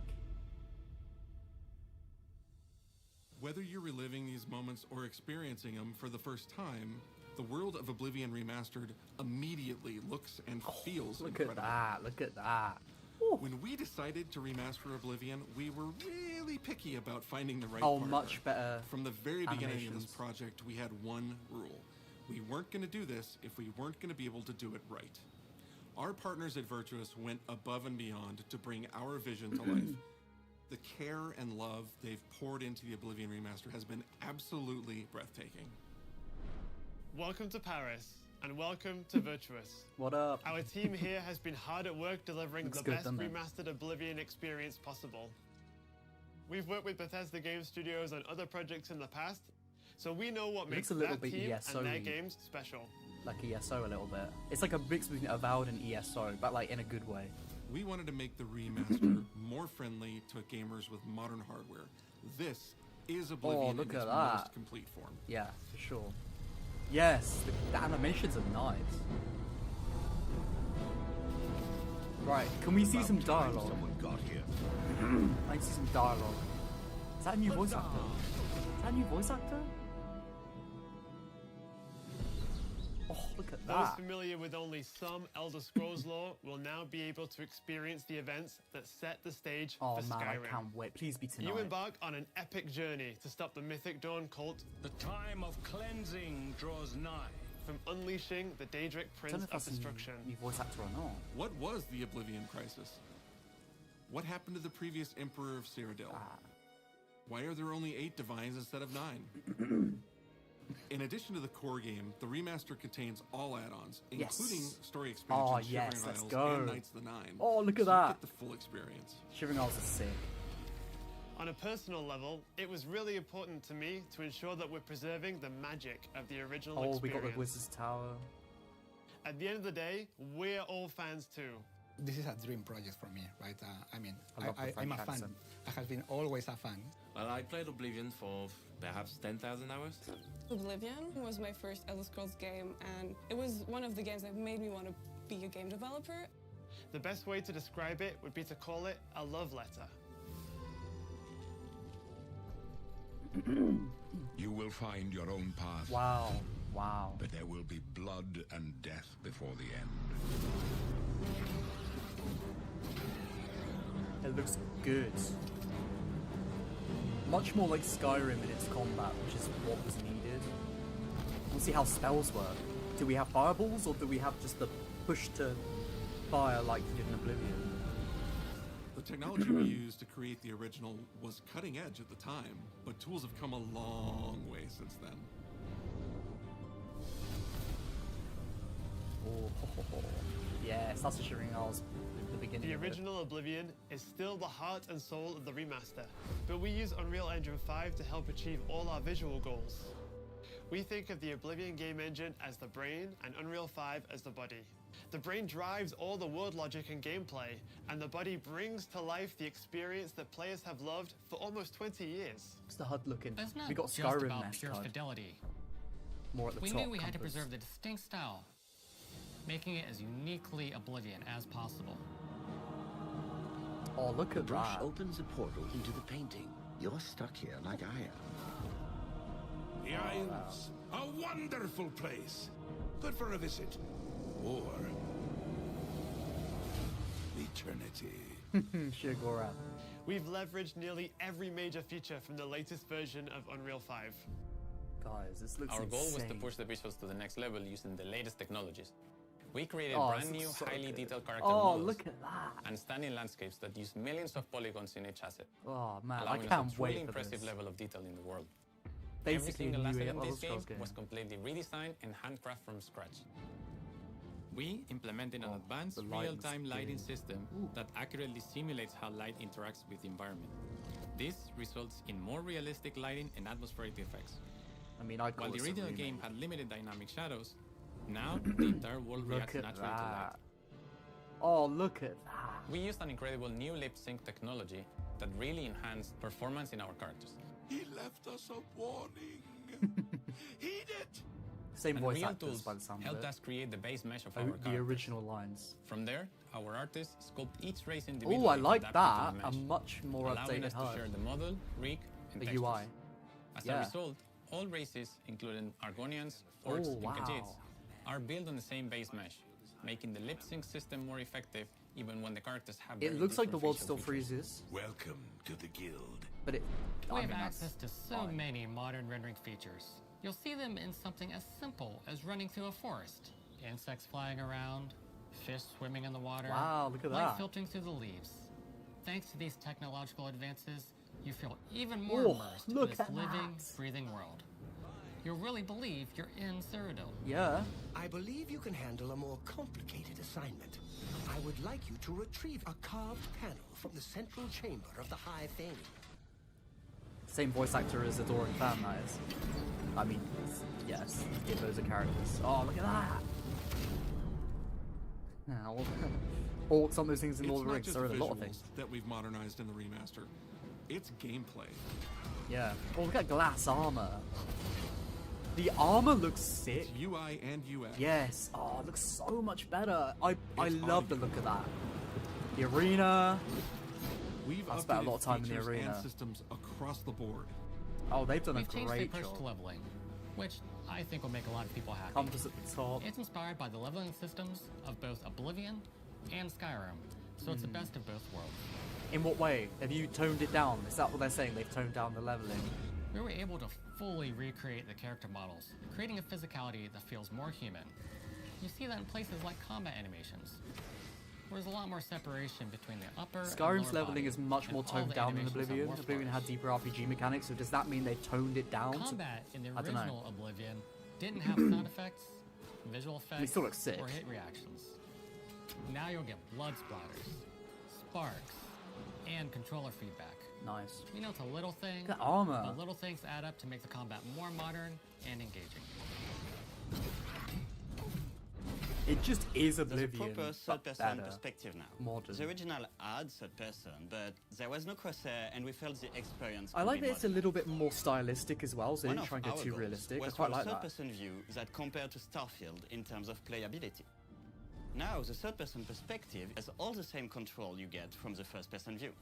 Whether you're reliving these moments or experiencing them for the first time, the world of Oblivion Remastered immediately looks and feels Look incredible. at that, look at that. When we decided to remaster Oblivion, we were really picky about finding the right Oh, partner. much better From the very beginning of animations. this project, we had one rule. We weren't going to do this if we weren't going to be able to do it right. Our partners at Virtuous went above and beyond to bring our vision to life. The care and love they've poured into the Oblivion Remaster has been absolutely breathtaking. Welcome to Paris, and welcome to Virtuous. What up? Our team here has been hard at work delivering Looks the good, best doesn't it? remastered Oblivion experience possible. We've worked with Bethesda Game Studios on other projects in the past, so we know what It makes looks a little that bit team ESO-y. and their games special. Like ESO a little bit. It's like a mix between Avowed and ESO, but like in a good way. We wanted to make the remaster more friendly to gamers with modern hardware. This is Oblivion look in its at that. most complete form. Yeah, for sure. Yes, the animations are nice. Right, can we see some dialogue? Someone got here. I need to see some dialogue. Is that a new voice actor? Is that a new voice actor? Oh, look at Those that. familiar with only some Elder Scrolls lore will now be able to experience the events that set the stage Oh for man, Skyrim. I can't wait. Please be tonight. You embark on an epic journey to stop the Mythic Dawn cult The time of cleansing draws nigh. from unleashing the Daedric I don't know Prince if of that's a Destruction. new voice actor or not. What was the Oblivion Crisis? What happened to the previous Emperor of Cyrodiil? Why are there only 8 divines instead of 9? In addition to the core game, the remaster contains all add-ons, Yes. including story expansions, Oh, yes, Shivering let's Isles, go. and Knights of the Nine. Oh, look at so you that. get the full experience. Shivering Isles is sick. On a personal level, it was really important to me to ensure that we're preserving the magic of the original Oh, we experience. got the Wizard's Tower. At the end of the day, we're all fans too. This is a dream project for me, right? I love the I'm a French fan. accent. I have been always a fan. Well, I played Oblivion for perhaps 10,000 hours. Oblivion was my first Elder Scrolls game, and it was one of the games that made me want to be a game developer. The best way to describe it would be to call it a love letter. You will find your own path. Wow. Wow. But there will be blood and death before the end. It looks good. Much more like Skyrim in its combat, which is what was needed. We'll see how spells work. Do we have fireballs, or do we have just the push to fire like you did in Oblivion? The technology we used to create the original was cutting edge at the time, but tools have come a long way since then. Oh, yes, that's a shivering hours at the beginning. The original Oblivion is still the heart and soul of the remaster, but we use Unreal Engine 5 to help achieve all our visual goals. We think of the Oblivion game engine as the brain and Unreal 5 as the body. The brain drives all the world logic and gameplay, and the body brings to life the experience that players have loved for almost 20 years. What's the HUD looking? It's not We got just Skyrim about nest pure HUD. fidelity. More at the We top. knew we had to compass. preserve the distinct style, making it as uniquely Oblivion as possible. Oh, look The at brush that. opens a portal into the painting. You're stuck here like I am. The Isles, a wonderful place. Good for a visit. Or eternity. Shigora. We've leveraged nearly every major feature from the latest version of Unreal 5. Guys, this looks Our goal was to insane. push the visuals to the next level using the latest technologies. We created Oh, brand this new, looks so highly good. detailed character Oh, models look at that. and stunning landscapes that use millions of polygons in each asset, Oh man, I allowing us can't a truly wait for impressive this. level of detail in the world. Basically, Every single a new asset in Elder this game Scrolls game. was completely redesigned and handcrafted from scratch. We implemented an advanced the lighting real-time lighting scheme. system that accurately simulates how light interacts with the environment. This results in more realistic lighting and atmospheric effects. I mean, I While the this a original remake. game had limited dynamic shadows, now the entire world Look reacts at naturally to light. that. Oh, look at that. We used an incredible new lip sync technology that really enhanced performance in our characters. He left us a warning. Heed it. Same And voice real actors tools by the sound of helped it. us create the base mesh of Oh, our the characters. original lines. From there, our artists sculpt each race individually. Oh, I like to that. adapt it A to the mesh, much more allowing updated us to HUD. share the model, rig, and The textures. UI. As Yeah. a result, all races, including Argonians, Orcs, Oh, and wow. Khajiits, are built on the same base mesh, making the lip sync system more effective even when the characters have It very looks like the different world facial still features. freezes, Welcome to the guild. but it. We I have mean, that's access to so fine. many modern rendering features. You'll see them in something as simple as running through a forest. Insects flying around, fish swimming in the water, Wow, look at light that. filtering through the leaves. Thanks to these technological advances, you feel even more Oh, immersed look in this at living, that. breathing world. You'll really believe you're in Cyrodiil. Yeah. I believe you can handle a more complicated assignment. I would like you to retrieve a carved panel from the central chamber of the High Thane. Same voice actor as Adoring Fan, that is. I mean, yes, give those are characters. Oh, look at that! Now, orcs on those things in It's Lord of the not Rings. just There are a lot of visuals things. that we've modernized in the remaster. It's gameplay. Yeah. Oh, look at glass armor. The armor looks sick. It's UI and UX. Yes. Oh, it looks so much better. I It's love the look of that. The arena. We've I spent a lot of time in the features arena. and systems across the board. Oh, they've done a We've changed the great approach job. to leveling, which I think will make a lot of people happy. Compass at the top. It's inspired by the leveling systems of both Oblivion and Skyrim, so it's the best of both worlds. In what way? Have you toned it down? Is that what they're saying? They've toned down the leveling. We were able to fully recreate the character models, creating a physicality that feels more human. You see that in places like combat animations, where there's a lot more separation between the upper and Skyrim's lower leveling body, is much and more all toned the down than animations have Oblivion. more Oblivion flourish. had deeper RPG mechanics, so does that mean they've toned it down? Combat in the I don't know. original Oblivion didn't have sound effects, visual effects, still looks sick. or hit reactions. Now you'll get blood splatters, sparks, and controller feedback. Nice. You know, it's a little thing, Look at that armor. but little things add up to make the combat more modern and engaging. It just is There's a Oblivion, proper but third-person better. perspective now. Modern. The original had third-person, but there was no crosshair, and we felt the experience. I could like be that it's a little bit more stylistic as well, so they One didn't of try and go our too goals realistic. I was quite for like a that. third-person view that compared to Starfield in terms of playability. Now, the third-person perspective has all the same control you get from the first-person view.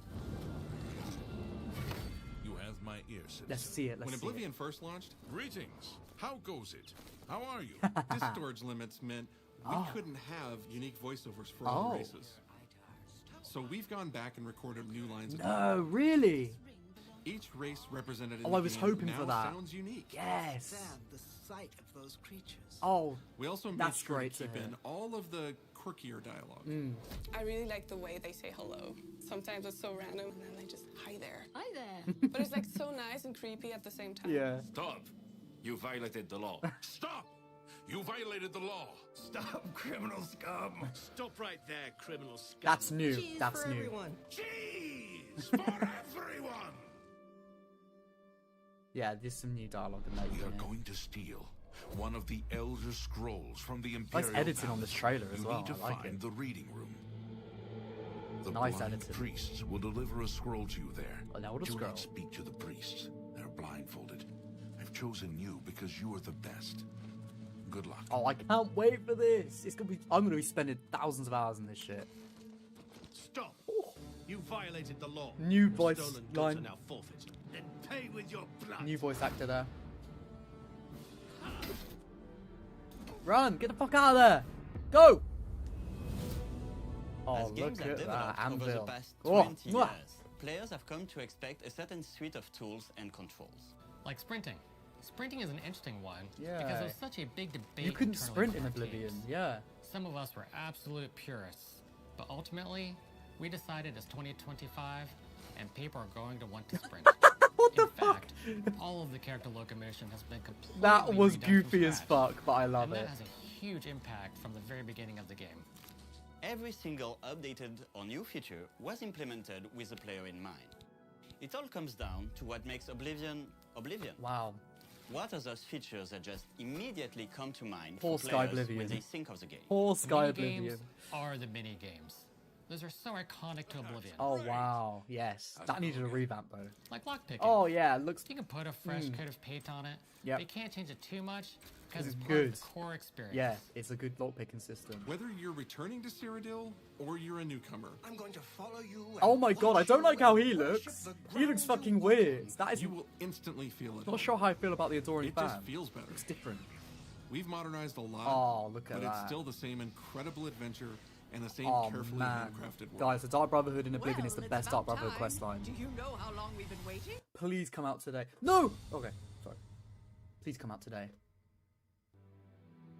You have my ear, citizen. Let's see it. When Oblivion first launched, Greetings. How goes it? How are you? disk storage limits meant we couldn't have unique voiceovers for all the races. So we've gone back and recorded new lines. No, really? Each race represented in Oh, the I was game hoping now for that. sounds unique. Yes. The sight of those creatures. Oh, we also made that's sure great to keep hear. in all of the quirkier dialogue. I really like the way they say hello. Sometimes it's so random, and then they just, hi there. Hi there. But it's like so nice and creepy at the same time. Yeah. Stop. You violated the law. Stop. You violated the law. Stop, criminal scum. Stop right there, criminal scum. That's new. Cheese That's for new. everyone. Cheese for everyone. Yeah, there's some new dialogue in there. We are going to steal one of the Elder Scrolls from the Imperial. Nice editing on this trailer as well. You need to I like find it. the reading room. The Nice blind editing. priests will deliver a scroll to you there. An Elder Do Scroll. not speak to the priests. They're blindfolded. I've chosen you because you are the best. Good luck. Oh, I can't wait for this. It's gonna be. I'm gonna be spending thousands of hours in this shit. Stop. You violated the law. New voice Stolen goods line. are now forfeited. Then pay with your blood. New voice actor there. Run! Get the fuck out of there! Go! Oh, As games look have at that developed over the anvil. past Oh, 20 mwah. years, players have come to expect a certain suite of tools and controls. Like sprinting. Sprinting is an interesting one because Yeah. it was such a big debate. You couldn't internally sprint in our Oblivion, teams. yeah. Some of us were absolute purists, but ultimately, we decided it's 2025 and people are going to want to sprint. In fact, all of the character locomotion has been completely That was redone from goofy as scratch, fuck, but I love and it. that has a huge impact from the very beginning of the game. Every single updated or new feature was implemented with the player in mind. It all comes down to what makes Oblivion, Oblivion. Wow. What are those features that just immediately come to mind Poor for Sky players when Oblivion. they think of the game? Poor Sky Mini-games Oblivion. are the mini games. Those are so iconic to Oblivion. Oh wow, yes. That needed a revamp though. Like lockpicking. Oh yeah, it looks. You can put a fresh coat of paint on it. Yep. You can't change it too much because It's it's part good. of the core experience. Yeah, it's a good lockpicking system. Whether you're returning to Cyrodiil or you're a newcomer, I'm going to follow you. Oh my god, I don't like how he looks. He looks fucking weird. That is. you will instantly feel it. Not sure how I feel about the Adoring It fan. just feels better. It's different. We've modernized a lot. Oh, look at but it's that. still the same incredible adventure and the same Oh carefully man, handcrafted world. guys, the Dark Brotherhood in Oblivion is the Well, best it's Dark about Brotherhood quest line. Do you know how long we've been waiting? Please come out today. No. Okay, sorry. Please come out today.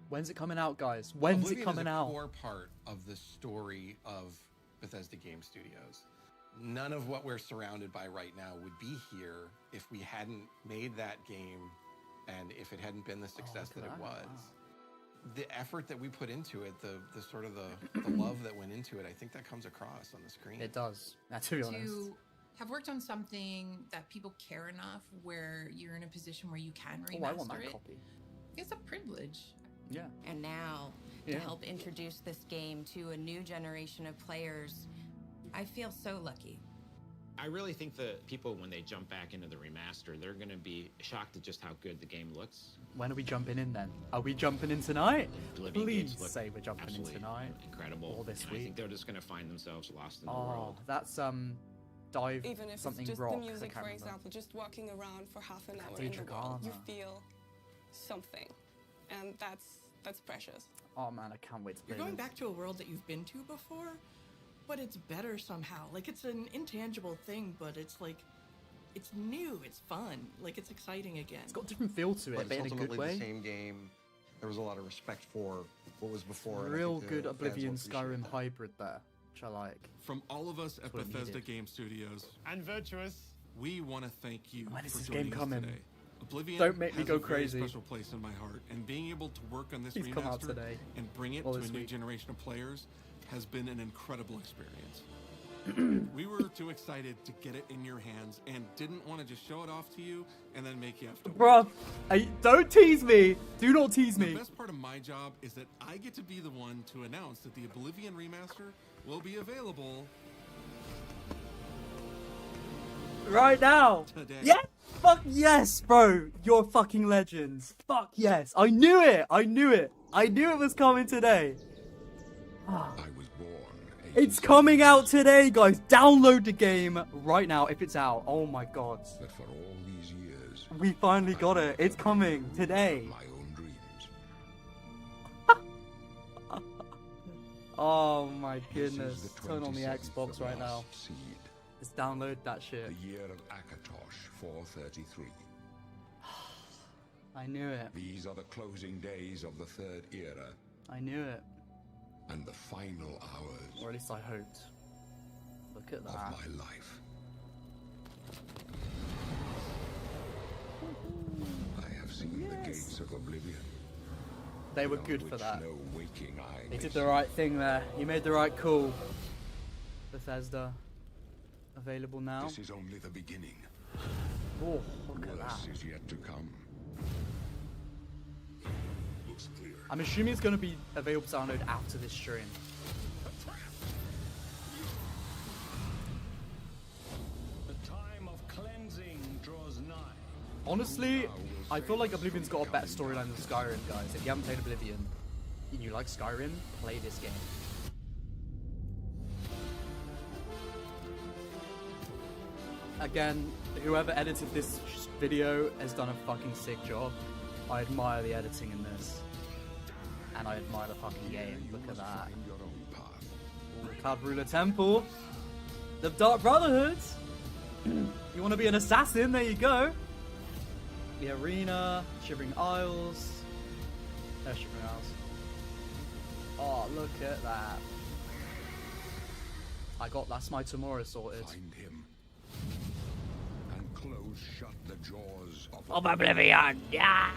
When's it coming out, guys? When's Oblivion it coming is a out? core part of the story of Bethesda Game Studios. None of what we're surrounded by right now would be here if we hadn't made that game and if it hadn't been the success that it was. Wow. The effort that we put into it, the sort of the love that went into it, I think that comes across on the screen. It does. To be honest. To have worked on something that people care enough where you're in a position where you can remaster Oh, I want that it, copy. it's a privilege. Yeah. And now, Yeah. to help introduce this game to a new generation of players, I feel so lucky. I really think that people, when they jump back into the remaster, they're going to be shocked at just how good the game looks. When are we jumping in then? Are we jumping in tonight? Oblivion Please games look say we're jumping in absolutely tonight. Incredible. Or this and week. I think they're just going to find themselves lost in the Oh, world. that's dive Even if something it's just rock. the I music, can't for remember. example, just walking around for half an hour in the Daedric world, you armor. feel something, and that's precious. Oh man, I can't wait to play You're going this. back to a world that you've been to before, but it's better somehow. Like, it's an intangible thing, but it's like, it's new, it's fun, like, it's exciting again. It's got a different feel to it, but in a good ultimately way. the same game. There was a lot of respect for what was before. and I Real think the good fans will Oblivion appreciate Skyrim that. hybrid there, which I like. From all of us at That's what it Bethesda needed. Game Studios And Virtuous. we want to thank you When is for this joining game us coming? today. Oblivion Don't make me has go a very crazy. special place in my heart, and being able to work on this Please come out remaster today. and bring it Or to a this new week. generation of players has been an incredible experience. We were too excited to get it in your hands and didn't want to just show it off to you and then make you have to Bruh, don't tease me. Do not tease The me. best part of my job is that I get to be the one to announce that the Oblivion Remaster will be available Right now. today. Yeah. Fuck yes, bro. You're fucking legends. Fuck yes. I knew it. I knew it. I knew it was coming today. I was born. It's coming out today, guys. Download the game right now if it's out. Oh my god. But for all these years, We finally got it. It's coming today. my own dreams. Oh my This is goodness. the Turn on the 27th Xbox of right now. last Seed, Let's download that shit. the year of Akatosh 433. I knew it. These are the closing days of the Third Era I knew it. and the final hours Or at least I hoped. Look at of that. my life. I have seen the gates of Oblivion. They were good for which that. no waking eye They may did the right thing there. You made the right call. Bethesda. Available now. This is only the beginning. Oh, look at Worse that. is yet to come. Looks clear. I'm assuming it's going to be available to download after this stream. The time of cleansing draws nigh. Honestly, I feel like Oblivion's got a better storyline than Skyrim, guys. If you haven't played Oblivion and you like Skyrim, play this game. Again, whoever edited this video has done a fucking sick job. I admire the editing in this. And I admire the fucking game. Look at that. The Cloud Ruler Temple. The Dark Brotherhood. You want to be an assassin? There you go. The Arena. Shivering Isles. There's Shivering Isles. Oh, look at that. That's my tomorrow sorted. Find him. And close shut the jaws of Oblivion. Yeah.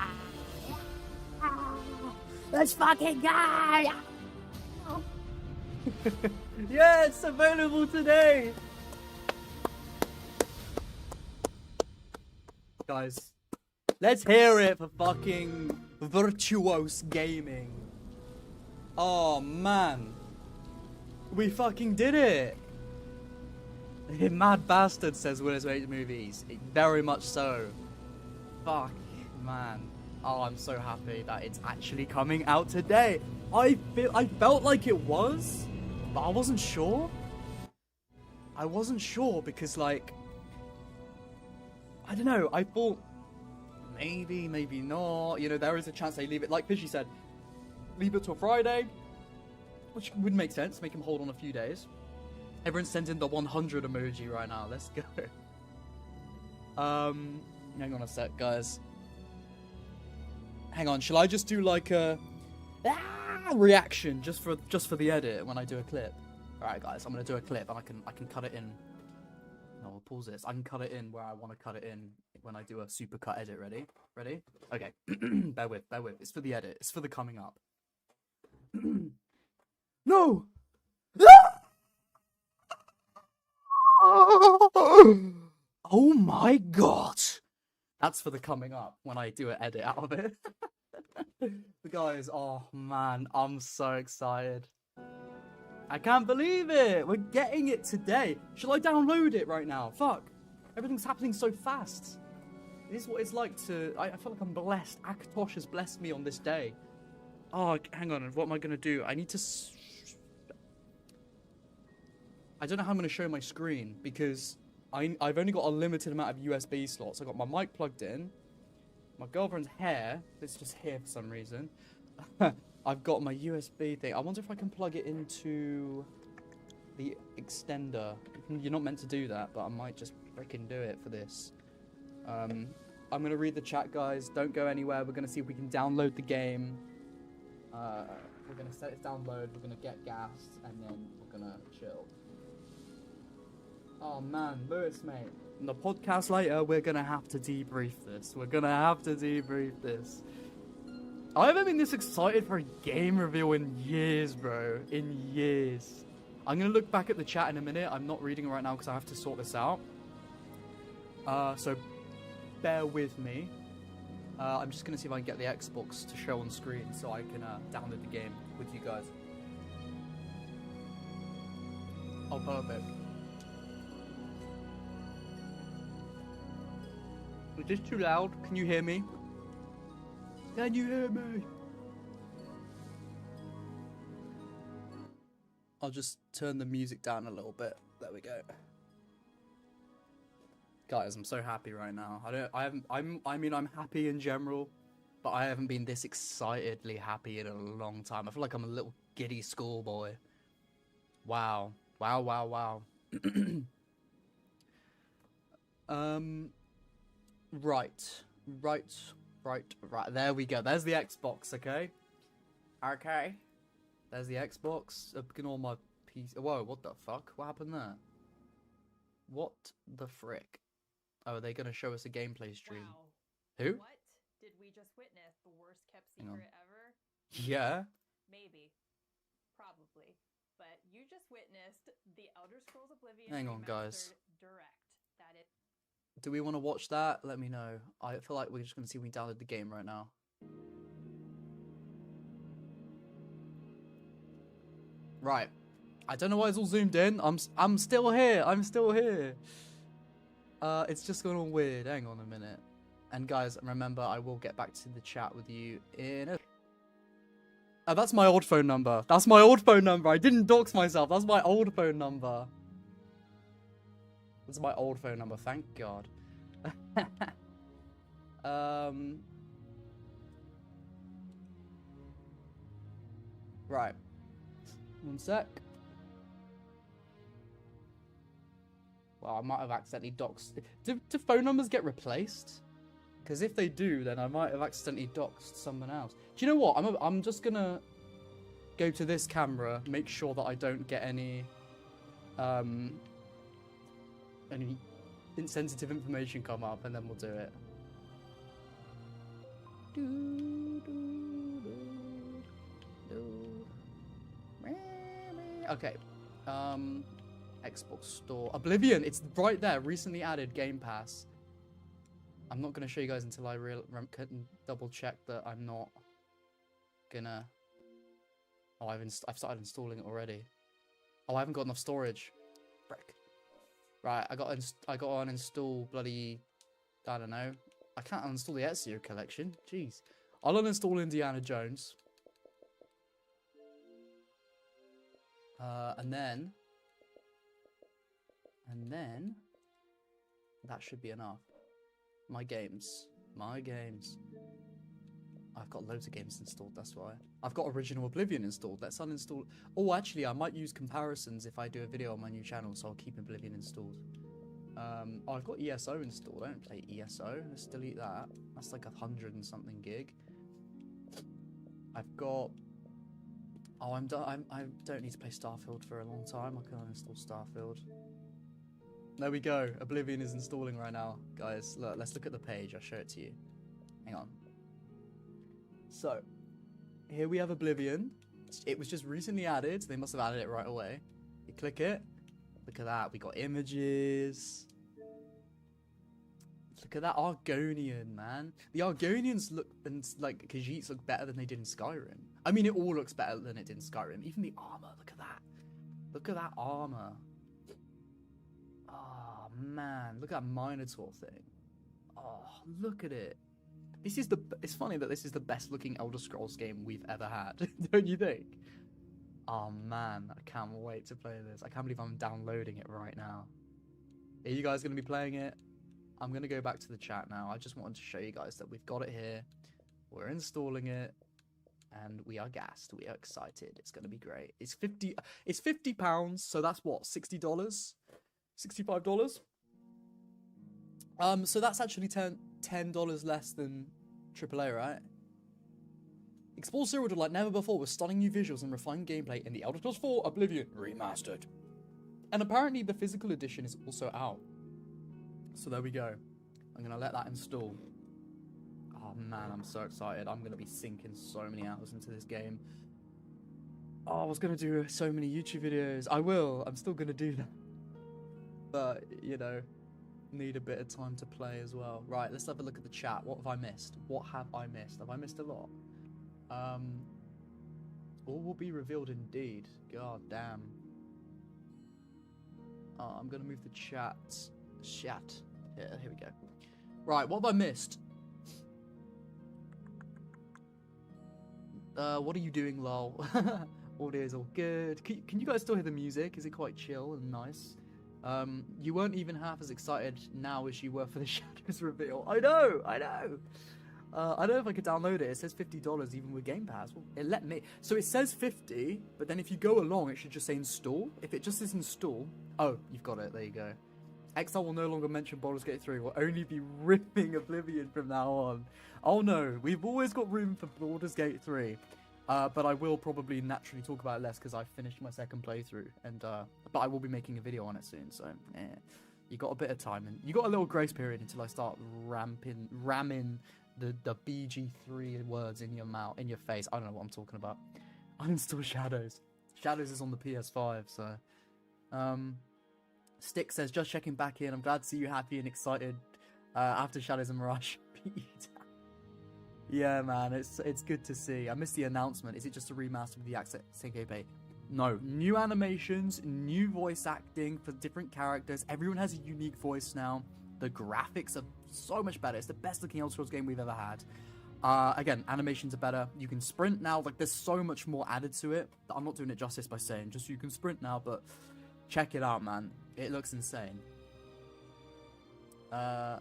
Let's fucking go. Yeah, it's available today. Guys, let's hear it for fucking Virtuos Gaming. Oh man. We fucking did it. Mad bastard, says Willis Makes Movies. Very much so. Fuck, man. Oh, I'm so happy that it's actually coming out today. I felt like it was, but I wasn't sure. I wasn't sure because, like, I don't know. I thought maybe, maybe not. You know, there is a chance they leave it. Like Fishy said, leave it till Friday, which would make sense. Make him hold on a few days. Everyone's sending the 100 emoji right now. Let's go. Hang on a sec, guys. Hang on. Shall I just do like a reaction just for the edit when I do a clip? All right, guys. I'm gonna do a clip and I can cut it in. No, we'll pause this. I can cut it in where I want to cut it in when I do a super cut edit. Ready? Ready? Okay. Bear with. It's for the edit. It's for the coming up. No. Oh my god! That's for the coming up when I do an edit out of it. Guys, oh man, I'm so excited. I can't believe it! We're getting it today. Shall I download it right now? Fuck. Everything's happening so fast. This is what it's like to... I feel like I'm blessed. Akatosh has blessed me on this day. Oh, hang on. What am I going to do? I need to... I don't know how I'm going to show my screen because I've only got a limited amount of USB slots. I got my mic plugged in, my girlfriend's hair, it's just here for some reason. I've got my USB thing. I wonder if I can plug it into the extender. You're not meant to do that, but I might just freaking do it for this. I'm going to read the chat, guys. Don't go anywhere. We're going to see if we can download the game. We're going to set it download. We're going to get gassed, and then we're going to chill. Oh man, Lewis, mate. In the podcast later, we're gonna have to debrief this. I haven't been this excited for a game reveal in years, bro. In years. I'm gonna look back at the chat in a minute. I'm not reading it right now because I have to sort this out. So bear with me. I'm just gonna see if I can get the Xbox to show on screen so I can download the game with you guys. Oh, perfect. Is this too loud? Can you hear me? Can you hear me? I'll just turn the music down a little bit. There we go. Guys, I'm so happy right now. I mean, I'm happy in general, but I haven't been this excitedly happy in a long time. I feel like I'm a little giddy schoolboy. Wow. Wow, wow, wow. Right. There we go. There's the Xbox, okay? Okay. There's the Xbox. Ignore my PC. Whoa, what the fuck? What happened there? What the frick? Oh, are they going to show us a gameplay stream? Wow. Who? What did we just witness? The worst kept Hang on. secret ever? Yeah. Maybe. Probably. But you just witnessed the Elder Scrolls Oblivion Hang on, Remastered guys. Direct. That is Do we want to watch that? Let me know. I feel like we're just going to see if we download the game right now. Right. I don't know why it's all zoomed in. I'm still here. I'm still here. It's just gone all weird. Hang on a minute. And guys, remember, I will get back to the chat with you in a... Oh, that's my old phone number. That's my old phone number. I didn't dox myself. That's my old phone number. That's my old phone number. Thank God. Right. One sec. Well, I might have accidentally doxed. Do phone numbers get replaced? Because if they do, then I might have accidentally doxed someone else. Do you know what? I'm just gonna go to this camera, make sure that I don't get any insensitive information come up, and then we'll do it. Okay. Xbox Store. Oblivion, it's right there. Recently added Game Pass. I'm not going to show you guys until I can double check that I'm not gonna... Oh, I've started installing it already. Oh, I haven't got enough storage. Frick. Right, I got to uninstall bloody... I don't know. I can't uninstall the Ezio collection. Jeez. I'll uninstall Indiana Jones. And then that should be enough. My games. I've got loads of games installed, that's why. I've got original Oblivion installed. Let's uninstall... Oh, actually, I might use comparisons if I do a video on my new channel, so I'll keep Oblivion installed. Oh, I've got ESO installed. I don't play ESO. Let's delete that. That's like 100 and something gig. I've got... Oh, I'm done. I don't need to play Starfield for a long time. I can uninstall Starfield. There we go. Oblivion is installing right now. Guys, look, let's look at the page. I'll show it to you. Hang on. So, here we have Oblivion. It was just recently added. They must have added it right away. You click it. Look at that. We got images. Look at that Argonian, man. The Argonians look, and like Khajiits look better than they did in Skyrim. I mean, it all looks better than it did in Skyrim. Even the armor. Look at that. Look at that armor. Oh, man. Look at that Minotaur thing. Oh, look at it. This is it's funny that this is the best looking Elder Scrolls game we've ever had. Don't you think? Oh, man. I can't wait to play this. I can't believe I'm downloading it right now. Are you guys going to be playing it? I'm going to go back to the chat now. I just wanted to show you guys that we've got it here. We're installing it. And we are gassed. We are excited. It's going to be great. It's £50, so that's what, $60? $65? So that's actually $10 less than AAA, right? Explore Cyrodiil like never before with stunning new visuals and refined gameplay in the Elder Scrolls 4 Oblivion Remastered. And apparently the physical edition is also out. So there we go. I'm going to let that install. Oh man, I'm so excited. I'm going to be sinking so many hours into this game. Oh, I was going to do so many YouTube videos. I will. I'm still going to do that. But, you know, need a bit of time to play as well. Right, let's have a look at the chat. What have I missed? What have I missed? Have I missed a lot? All will be revealed indeed. God damn. I'm going to move the chat. Yeah, here we go. Right, what have I missed? What are you doing, lol? Audio is all good. Can you guys still hear the music? Is it quite chill and nice? You weren't even half as excited now as you were for the Shadows reveal. I know. I don't know if I could download it. It says $50 even with Game Pass. Well, it let me. So it says 50, but then if you go along, it should just say install. If it just says install, oh, you've got it. There you go. XL will no longer mention Baldur's Gate 3. We'll only be ripping Oblivion from now on. Oh no, we've always got room for Baldur's Gate 3. But I will probably naturally talk about it less because I finished my second playthrough, and but I will be making a video on it soon. So you got a bit of time, and you got a little grace period until I start ramming the BG3 words in your mouth, in your face. I don't know what I'm talking about. Uninstall Shadows. Shadows is on the PS5, so Stick says just checking back in. I'm glad to see you happy and excited after Shadows and Mirage. Yeah, man, it's good to see. I missed the announcement. Is it just a remaster with the accent CKP? No, new animations, new voice acting for different characters. Everyone has a unique voice now. The graphics are so much better. It's the best looking Elder Scrolls game we've ever had. Again, animations are better. You can sprint now. Like, there's so much more added to it. I'm not doing it justice by saying just you can sprint now, but check it out, man. It looks insane. Oh,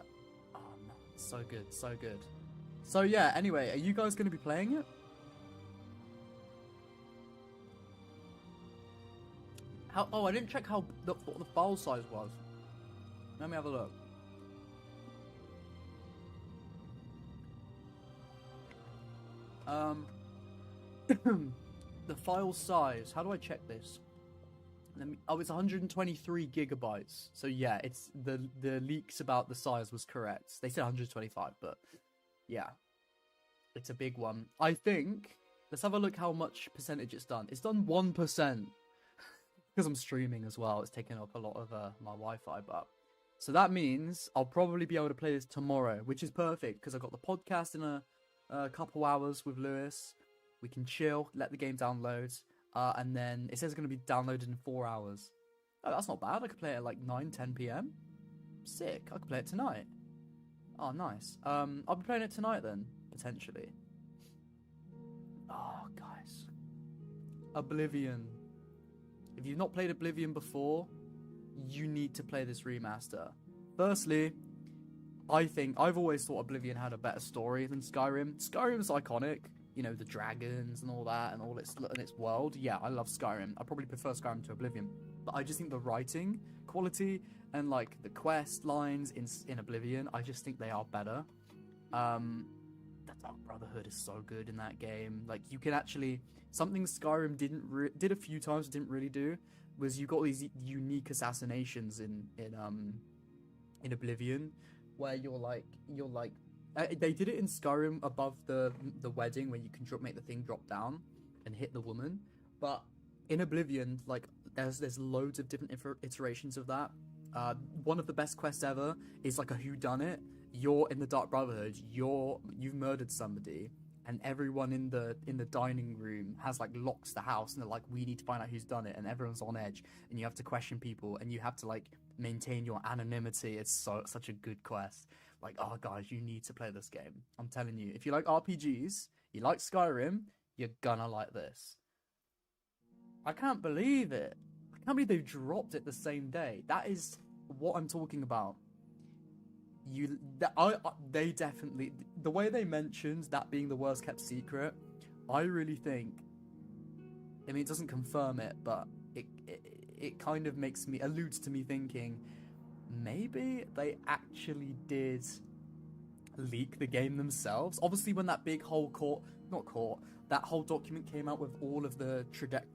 man, so good, so good. So yeah, anyway, are you guys going to be playing it? Oh, I didn't check what the file size was. Let me have a look. The file size. How do I check this? Oh, it's 123 gigabytes. So yeah, it's the leaks about the size was correct. They said 125, but yeah, it's a big one. I think, let's have a look how much percentage it's done. It's done 1%. Because I'm streaming as well, it's taking up a lot of my Wi-Fi, but... So that means I'll probably be able to play this tomorrow, which is perfect, because I've got the podcast in a couple hours with Lewis. We can chill, let the game download, and then it says it's going to be downloaded in 4 hours. Oh, that's not bad. I could play it at like 9, 10 p.m. Sick. I could play it tonight. Oh, nice. I'll be playing it tonight then, potentially. Oh, guys. Oblivion. If you've not played Oblivion before, you need to play this remaster. Firstly, I think I've always thought Oblivion had a better story than Skyrim. Skyrim's iconic, you know, the dragons and all that, and all its world. Yeah, I love Skyrim. I probably prefer Skyrim to Oblivion, but I just think the writing quality and like the quest lines in Oblivion, I just think they are better. The Dark Brotherhood is so good in that game. Like, you can actually... Something Skyrim did a few times, didn't really do, was you got these unique assassinations in Oblivion, where you're like they did it in Skyrim above the wedding, where you can make the thing drop down and hit the woman, but in Oblivion, like there's loads of different iterations of that. One of the best quests ever is like a whodunit. You're in the Dark Brotherhood. You've murdered somebody. And everyone in the dining room has like locks the house, and they're like, we need to find out who's done it, and everyone's on edge, and you have to question people, and you have to like maintain your anonymity. It's such a good quest. Like, oh guys, you need to play this game. I'm telling you, if you like RPGs, you like Skyrim, you're gonna like this. I can't believe it. I can't believe they've dropped it the same day. That is what I'm talking about. They definitely, the way they mentioned that being the worst kept secret, I really think, I mean, it doesn't confirm it, but it kind of alludes to me thinking maybe they actually did leak the game themselves. Obviously, when that big whole that whole document came out with all of the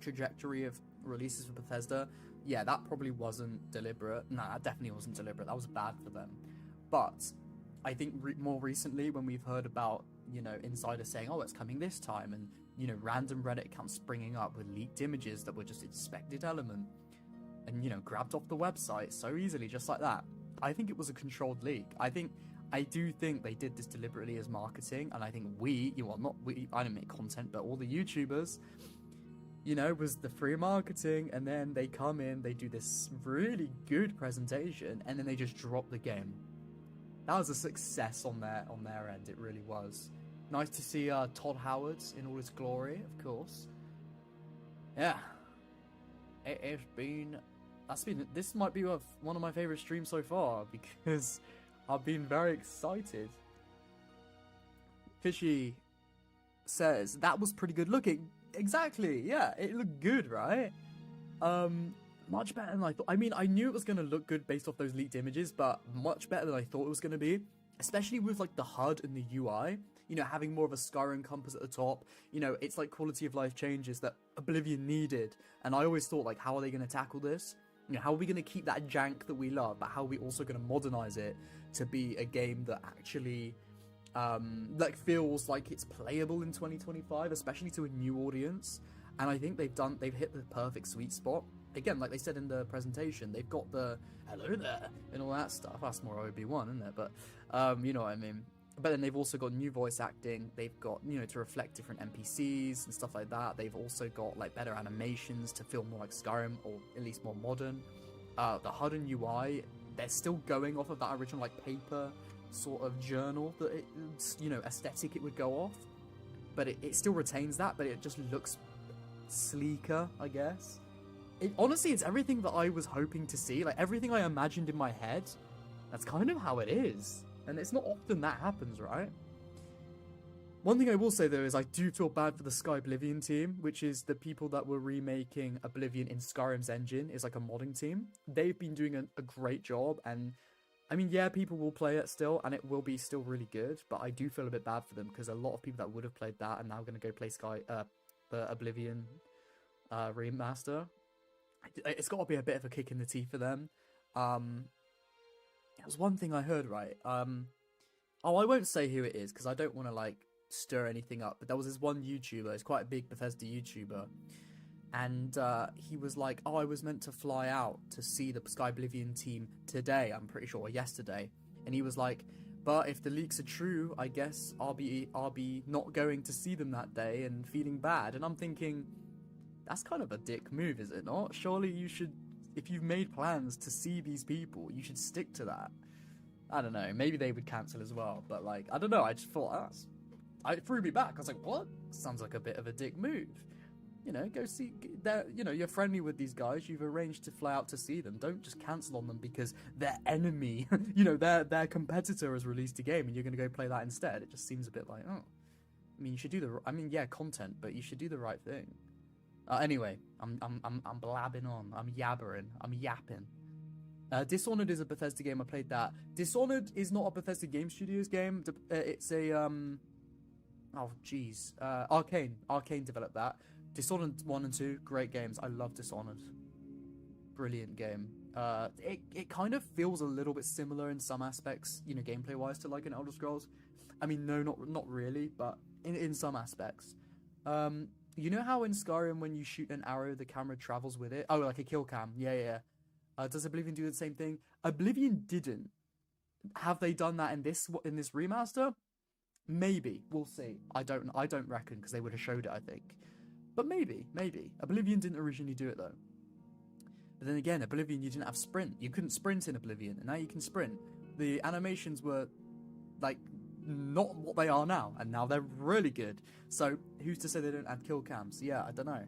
trajectory of releases for Bethesda, yeah, that probably wasn't deliberate. Nah, that definitely wasn't deliberate. That was bad for them. But I think more recently, when we've heard about, you know, insiders saying, oh, it's coming this time, and, you know, random Reddit accounts springing up with leaked images that were just expected element and, you know, grabbed off the website so easily, just like that. I think it was a controlled leak. I do think they did this deliberately as marketing, and I think I didn't make content, but all the YouTubers, you know, was the free marketing, and then they come in, they do this really good presentation, and then they just drop the game. That was a success on their end. It really was. Nice to see Todd Howard in all his glory, of course. Yeah, it's been. This might be one of my favorite streams so far because I've been very excited. Fishy says that was pretty good looking. Exactly, yeah, it looked good, right? Much better than I thought. I mean, I knew it was going to look good based off those leaked images, but much better than I thought it was going to be. Especially with, like, the HUD and the UI. You know, having more of a Skyrim compass at the top. You know, it's like quality of life changes that Oblivion needed. And I always thought, like, how are they going to tackle this? You know, how are we going to keep that jank that we love, but how are we also going to modernize it to be a game that actually, like, feels like it's playable in 2025, especially to a new audience? And I think they've hit the perfect sweet spot. Again, like they said in the presentation, they've got the hello there and all that stuff. That's more Obi-Wan, isn't it? But, you know what I mean. But then they've also got new voice acting. They've got, you know, to reflect different NPCs and stuff like that. They've also got, like, better animations to feel more like Skyrim, or at least more modern. The HUD and UI, they're still going off of that original, like, paper sort of journal that it's, you know, aesthetic it would go off. But it still retains that, but it just looks sleeker, I guess. Honestly, it's everything that I was hoping to see. Like, everything I imagined in my head, that's kind of how it is. And it's not often that happens, right? One thing I will say, though, is I do feel bad for the Sky Oblivion team, which is the people that were remaking Oblivion in Skyrim's engine. It's like a modding team. They've been doing a great job, and I mean, yeah, people will play it still, and it will be still really good, but I do feel a bit bad for them, because a lot of people that would have played that are now going to go play the Oblivion Remaster. It's got to be a bit of a kick in the teeth for them. There was one thing I heard, right? Oh, I won't say who it is, because I don't want to, like, stir anything up, but there was this one YouTuber, he's quite a big Bethesda YouTuber, and he was like, oh, I was meant to fly out to see the Sky Oblivion team today, I'm pretty sure, or yesterday, and he was like, but if the leaks are true, I guess I'll be not going to see them that day and feeling bad. And I'm thinking, that's kind of a dick move, is it not? Surely you should, if you've made plans to see these people, you should stick to that. I don't know, maybe they would cancel as well, but, like, I don't know, I just thought, it threw me back. I was like, what? Sounds like a bit of a dick move. You know, go see, you know, you're friendly with these guys, you've arranged to fly out to see them. Don't just cancel on them because their enemy, you know, their competitor has released a game and you're going to go play that instead. It just seems a bit like, oh. I mean, you should do yeah, content, but you should do the right thing. Anyway, I'm blabbing on. I'm yabbering. I'm yapping. Dishonored is a Bethesda game. I played that. Dishonored is not a Bethesda Game Studios game. It's a oh jeez, Arcane. Arcane developed that. Dishonored 1 and 2, great games. I love Dishonored. Brilliant game. It kind of feels a little bit similar in some aspects, you know, gameplay wise, to like an Elder Scrolls. I mean, no, not really, but in some aspects. You know how in Skyrim when you shoot an arrow, the camera travels with it? Oh, like a kill cam. Yeah. Does Oblivion do the same thing? Oblivion didn't. Have they done that in this remaster? Maybe. We'll see. I don't reckon, because they would have showed it, I think. But maybe. Oblivion didn't originally do it, though. But then again, Oblivion, you didn't have sprint. You couldn't sprint in Oblivion, and now you can sprint. The animations were, like, not what they are now, and now they're really good. So, who's to say they don't add kill cams? Yeah, I don't know.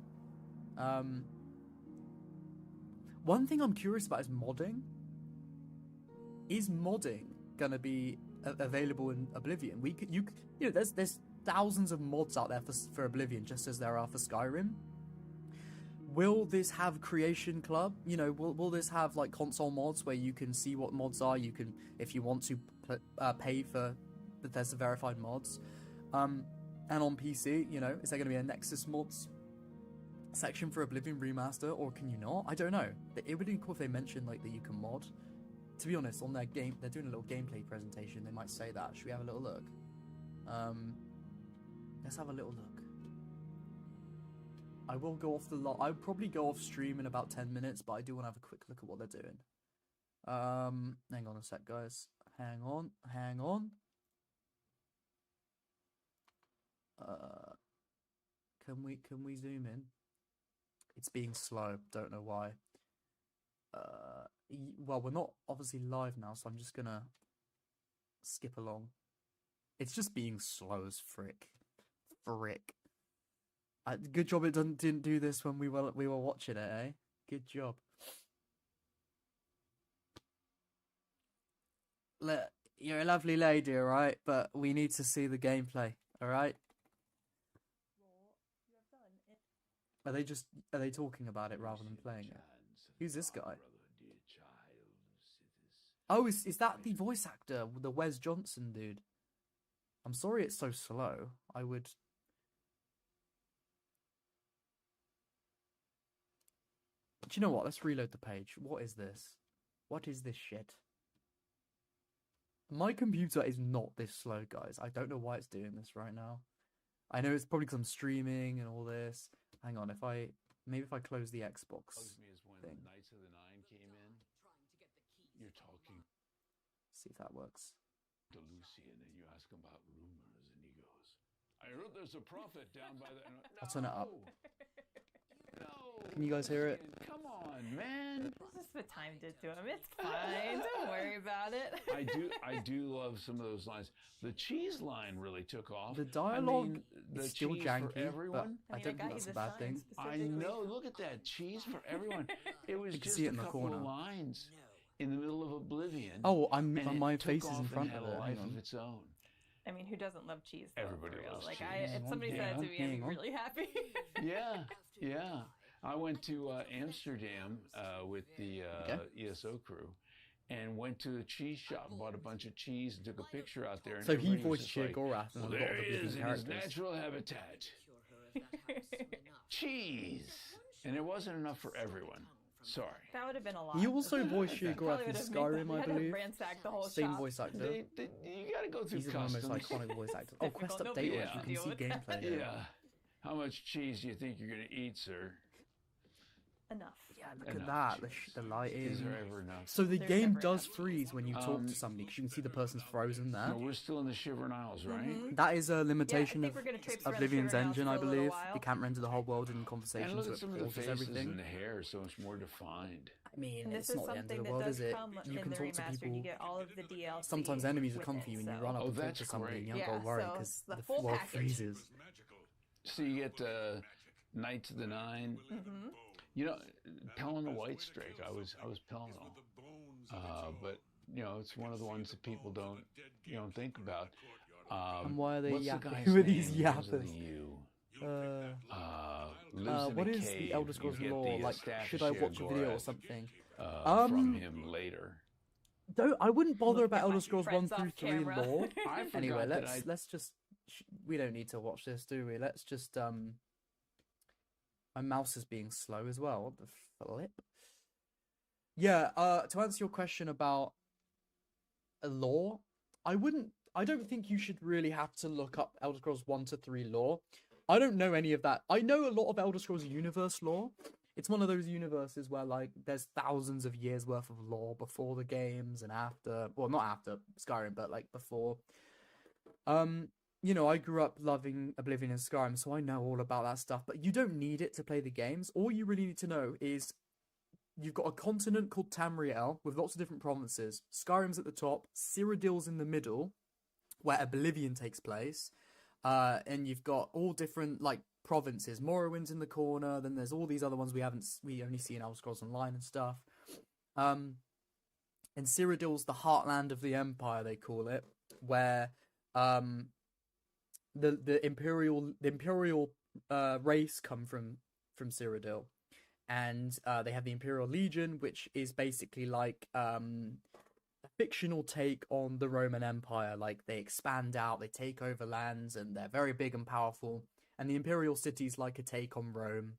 One thing I'm curious about is modding. Is modding gonna be available in Oblivion? You know, there's thousands of mods out there for Oblivion, just as there are for Skyrim. Will this have Creation Club? You know, will this have, like, console mods where you can see what mods are? You can, if you want to, pay for Bethesda verified mods. And on PC, you know, is there going to be a Nexus mods section for Oblivion Remaster, or can you not? I don't know. It would be cool if they mentioned, like, that you can mod. To be honest, on their game, they're doing a little gameplay presentation. They might say that. Should we have a little look? Let's have a little look. I will go off I'll probably go off stream in about 10 minutes, but I do want to have a quick look at what they're doing. Hang on a sec, guys. Hang on. Can we zoom in? It's being slow. Don't know why. Well, we're not obviously live now, so I'm just gonna skip along. It's just being slow as frick. Good job it didn't do this when we were watching it, eh? Good job. Look, you're a lovely lady, all right, but we need to see the gameplay, all right? Are they talking about it rather than playing it? Who's this guy? Oh, is that the voice actor, the Wes Johnson dude? I'm sorry it's so slow. I would... Do you know what? Let's reload the page. What is this? What is this shit? My computer is not this slow, guys. I don't know why it's doing this right now. I know it's probably because I'm streaming and all this. Hang on, maybe if I close the Xbox thing. Knights of the Nine came in. You're talking See if that works. to Lucian and you ask him about rumors and he goes, I heard there's a prophet down by the... I'll turn it up. No! Can you guys hear it? Come on, man! This is what time did to him. It's fine. Don't worry about it. I do love some of those lines. The cheese line really took off. The dialogue the is still cheese for janky, but everyone. I don't think that's a bad thing. I know. Look at that cheese for everyone. It was You can just see it a in the couple corner. of lines in the middle of Oblivion. Oh, and my it face took is in off front and of had it. a Hang life on. of its own. I mean, who doesn't love cheese? Though, Everybody for real? loves like cheese. if somebody said it to me, I'd be really happy. Yeah. I went to Amsterdam with the ESO crew and went to a cheese shop, bought a bunch of cheese, and took a picture out there. And So he everybody was voiced just Sheer like, Gorath and a lot of there the he Oblivion is in his characters. natural habitat. Cheese. And it wasn't enough for everyone. Sorry. That would have been a lot. He also voiced Sheer Probably Gorath in would have Skyrim, made I them- believe. ransacked the whole Same shop. voice actor. You gotta go through He's one of the most customs. iconic voice actors. Oh, Quest Difficult. Update Nobody Watch. wants You to can deal see with gameplay that. there. Yeah. How much cheese do you think you're gonna eat, sir? Enough. Yeah, look at that. The lighting. Is there ever enough? So the There's game never does enough. freeze when you talk to somebody because you can see the person's frozen there. No, we're still in the Shivering Isles, right? That is a limitation think of we're gonna traipse around Oblivion's Shivering Isles engine, for I a little believe. while. You can't render the whole world in And conversation, look so at it some of the pauses faces everything. and the hair, so much more defined. I mean, And it's this is not the end of something the that world, does is it? come You in can the talk to remaster. people. You get all of the DLC. Sometimes enemies will with come it, for you and you so- run up Oh, and talk that's to somebody and you great. don't Yeah, go worry so because the the full world package. freezes. So you get Knights of the Nine. Mm-hmm. You know, Pelin the White Strake. I was Pelin. But you know, it's one of the ones that people don't think about. And why are they what's the yapping? guy's Who are these name? Begins with a yappers? U. What Lives in a is the cave. Elder You Scrolls get lore? the Like, should I Staffordshire watch a video or Gorath, something? from him later. I wouldn't bother Look about at my Elder Scrolls 1 friends through off 3 camera. lore. I forgot Anyway, that let's just we don't need to watch this, do we? Let's just my mouse is being slow as well. What the flip? Yeah, to answer your question about a lore, I don't think you should really have to look up Elder Scrolls 1 to 3 lore. I don't know any of that. I know a lot of Elder Scrolls universe lore. It's one of those universes where like there's thousands of years worth of lore before the games and after, well, not after Skyrim, but like before. You know, I grew up loving Oblivion and Skyrim, so I know all about that stuff, but you don't need it to play the games. All you really need to know is you've got a continent called Tamriel with lots of different provinces. Skyrim's at the top, Cyrodiil's in the middle, where Oblivion takes place, and you've got all different like provinces. Morrowind's in the corner, then there's all these other ones we only see in Elder Scrolls Online and stuff. And Cyrodiil's the heartland of the Empire, they call it, where the Imperial race come from Cyrodiil, and they have the Imperial Legion, which is basically like a fictional take on the Roman Empire. Like they expand out, they take over lands, and they're very big and powerful. And the Imperial city's like a take on Rome.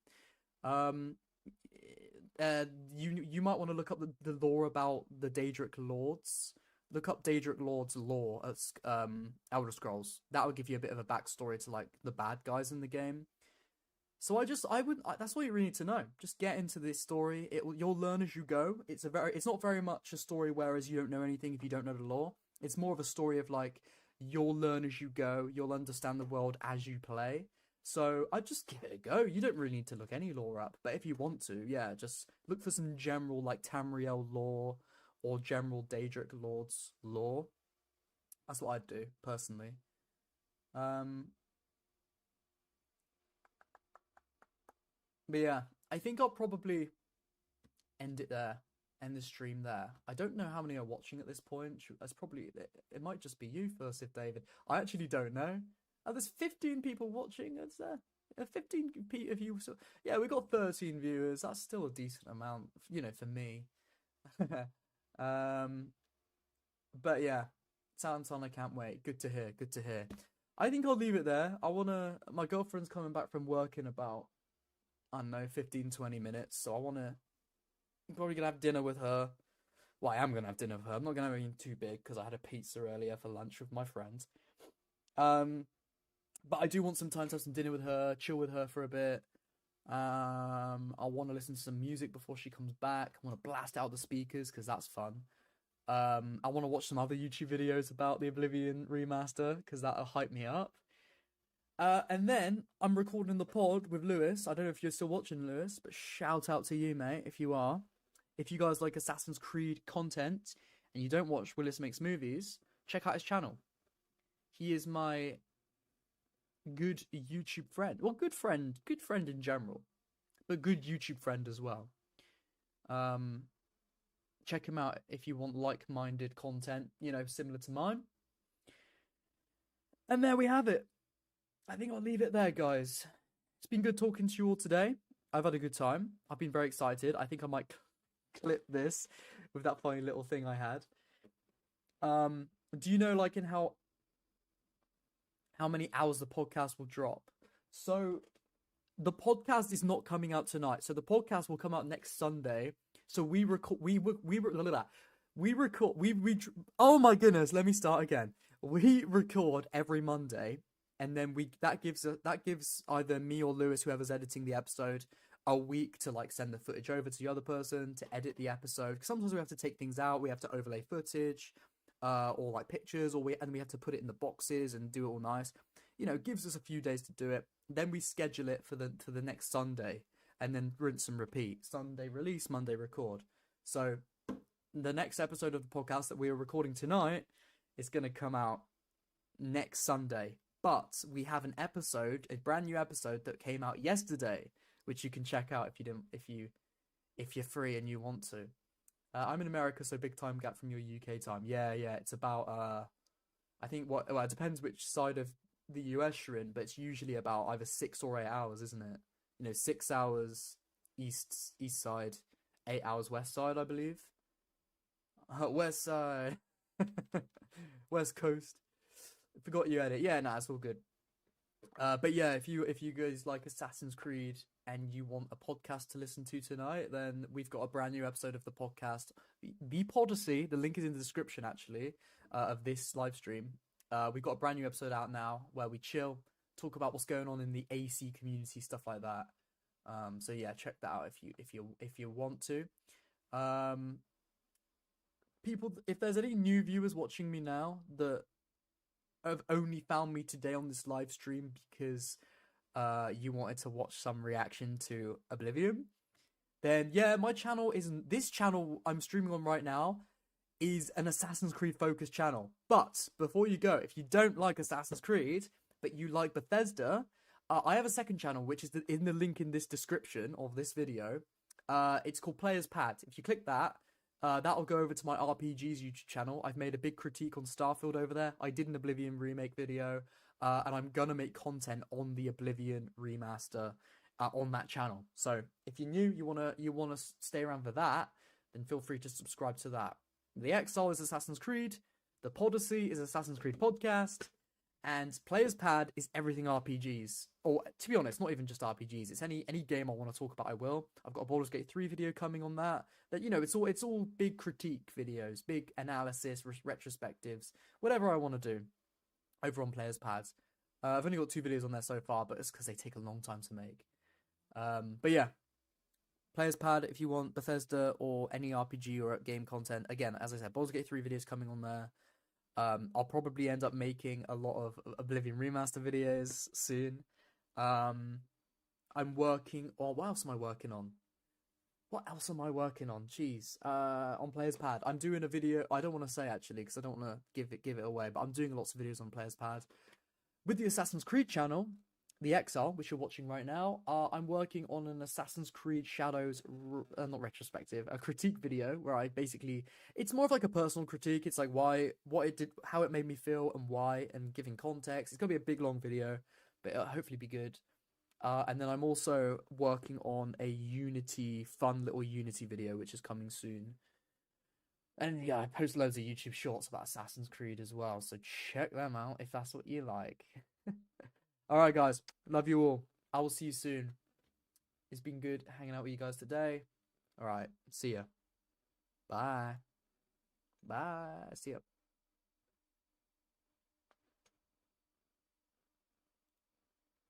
You might want to look up the lore about the Daedric Lords. Look up Daedric Lord's lore at Elder Scrolls. That will give you a bit of a backstory to like the bad guys in the game. So that's all you really need to know. Just get into this story. You'll learn as you go. It's not very much a story whereas you don't know anything if you don't know the lore. It's more of a story of like you'll learn as you go. You'll understand the world as you play. So I'd just give it a go. You don't really need to look any lore up, but if you want to, yeah, just look for some general like Tamriel lore or general Daedric Lord's lore. That's what I'd do, personally. But yeah, I think I'll probably end it there, end the stream there. I don't know how many are watching at this point. That's probably, it might just be you first, if David. I actually don't know. There's 15 people watching. Is there 15 of you? So yeah, we got 13 viewers. That's still a decent amount, you know, for me. But yeah, Soundson, I can't wait. Good to hear. Good to hear. I think I'll leave it there. My girlfriend's coming back from work in about, I don't know, 15-20 minutes. So I'm probably gonna have dinner with her. Well, I am gonna have dinner with her. I'm not gonna have anything too big because I had a pizza earlier for lunch with my friends. But I do want some time to have some dinner with her, chill with her for a bit. I want to listen to some music before she comes back. I want to blast out the speakers because that's fun. I want to watch some other YouTube videos about the Oblivion Remaster because that'll hype me up. And then I'm recording the pod with Lewis. I don't know if you're still watching, Lewis, but shout out to you, mate, if you are. If you guys like Assassin's Creed content and you don't watch Willis Makes Movies, check out his channel. He is my good YouTube friend. Well, good friend in general, but good YouTube friend as well. Check him out if you want like-minded content, you know, similar to mine. And there we have it. I think I'll leave it there, guys. It's been good talking to you all today. I've had a good time. I've been very excited. I think I might clip this with that funny little thing I had. Do you know, like, in how many hours the podcast will drop? So the podcast is not coming out tonight. So the podcast will come out next Sunday. So oh my goodness, let me start again. We record every Monday, and then that gives either me or Lewis, whoever's editing the episode, a week to like send the footage over to the other person to edit the episode. 'Cause sometimes we have to take things out, we have to overlay footage, or like pictures, and we have to put it in the boxes and do it all nice. You know, it gives us a few days to do it. Then we schedule it for the next Sunday, and then rinse and repeat. Sunday release, Monday record. So the next episode of the podcast that we are recording tonight is going to come out next Sunday. But we have a brand new episode that came out yesterday, which you can check out if you're free and you want to. I'm in America, so big time gap from your UK time. Yeah, it's about I think it depends which side of the US you're in, but it's usually about either 6 or 8 hours, isn't it? You know, 6 hours east side, 8 hours west side, I believe. West side, West Coast. Forgot you had it. Yeah, it's all good. But yeah, if you guys like Assassin's Creed and you want a podcast to listen to tonight, then we've got a brand new episode of the podcast, The Podyssey. The link is in the description, actually, of this live stream. We've got a brand new episode out now where we chill, talk about what's going on in the AC community, stuff like that. So yeah, check that out if you want to. People, if there's any new viewers watching me now that have only found me today on this live stream because you wanted to watch some reaction to Oblivion, then yeah, my channel isn't. This channel I'm streaming on right now is an Assassin's Creed focused channel. But before you go, if you don't like Assassin's Creed but you like Bethesda, I have a second channel which is in the link in this description of this video. It's called Players Pad. If you click that, that'll go over to my RPGs YouTube channel. I've made a big critique on Starfield over there. I did an Oblivion remake video, and I'm gonna make content on the Oblivion Remaster on that channel. So if you're new, you wanna stay around for that, then feel free to subscribe to that. The Exile is Assassin's Creed, the Podyssey is Assassin's Creed podcast, and Players Pad is everything RPGs. Or to be honest, not even just RPGs. It's any game I want to talk about, I will. I've got a Baldur's Gate 3 video coming on that. That, you know, it's all big critique videos, big analysis, retrospectives, whatever I want to do over on Players Pads. I've only got 2 videos on there so far, but it's because they take a long time to make. But yeah, Players Pad if you want Bethesda or any RPG or game content. Again, as I said, Baldur's Gate 3 videos coming on there. I'll probably end up making a lot of Oblivion Remaster videos soon. I'm working on... What else am I working on? Jeez. On Players Pad. I'm doing a video... I don't want to say, actually, because I don't want to give it away, but I'm doing lots of videos on Players Pad. With the Assassin's Creed channel, The Exile, which you're watching right now, I'm working on an Assassin's Creed Shadows, not retrospective, a critique video where I basically, it's more of like a personal critique. It's like what it did, how it made me feel, and why, and giving context. It's gonna be a big long video, but it'll hopefully be good. And then I'm also working on a fun little Unity video, which is coming soon. And yeah, I post loads of YouTube shorts about Assassin's Creed as well, so check them out if that's what you like. Alright guys, love you all. I will see you soon. It's been good hanging out with you guys today. Alright, see ya. Bye. Bye. See ya.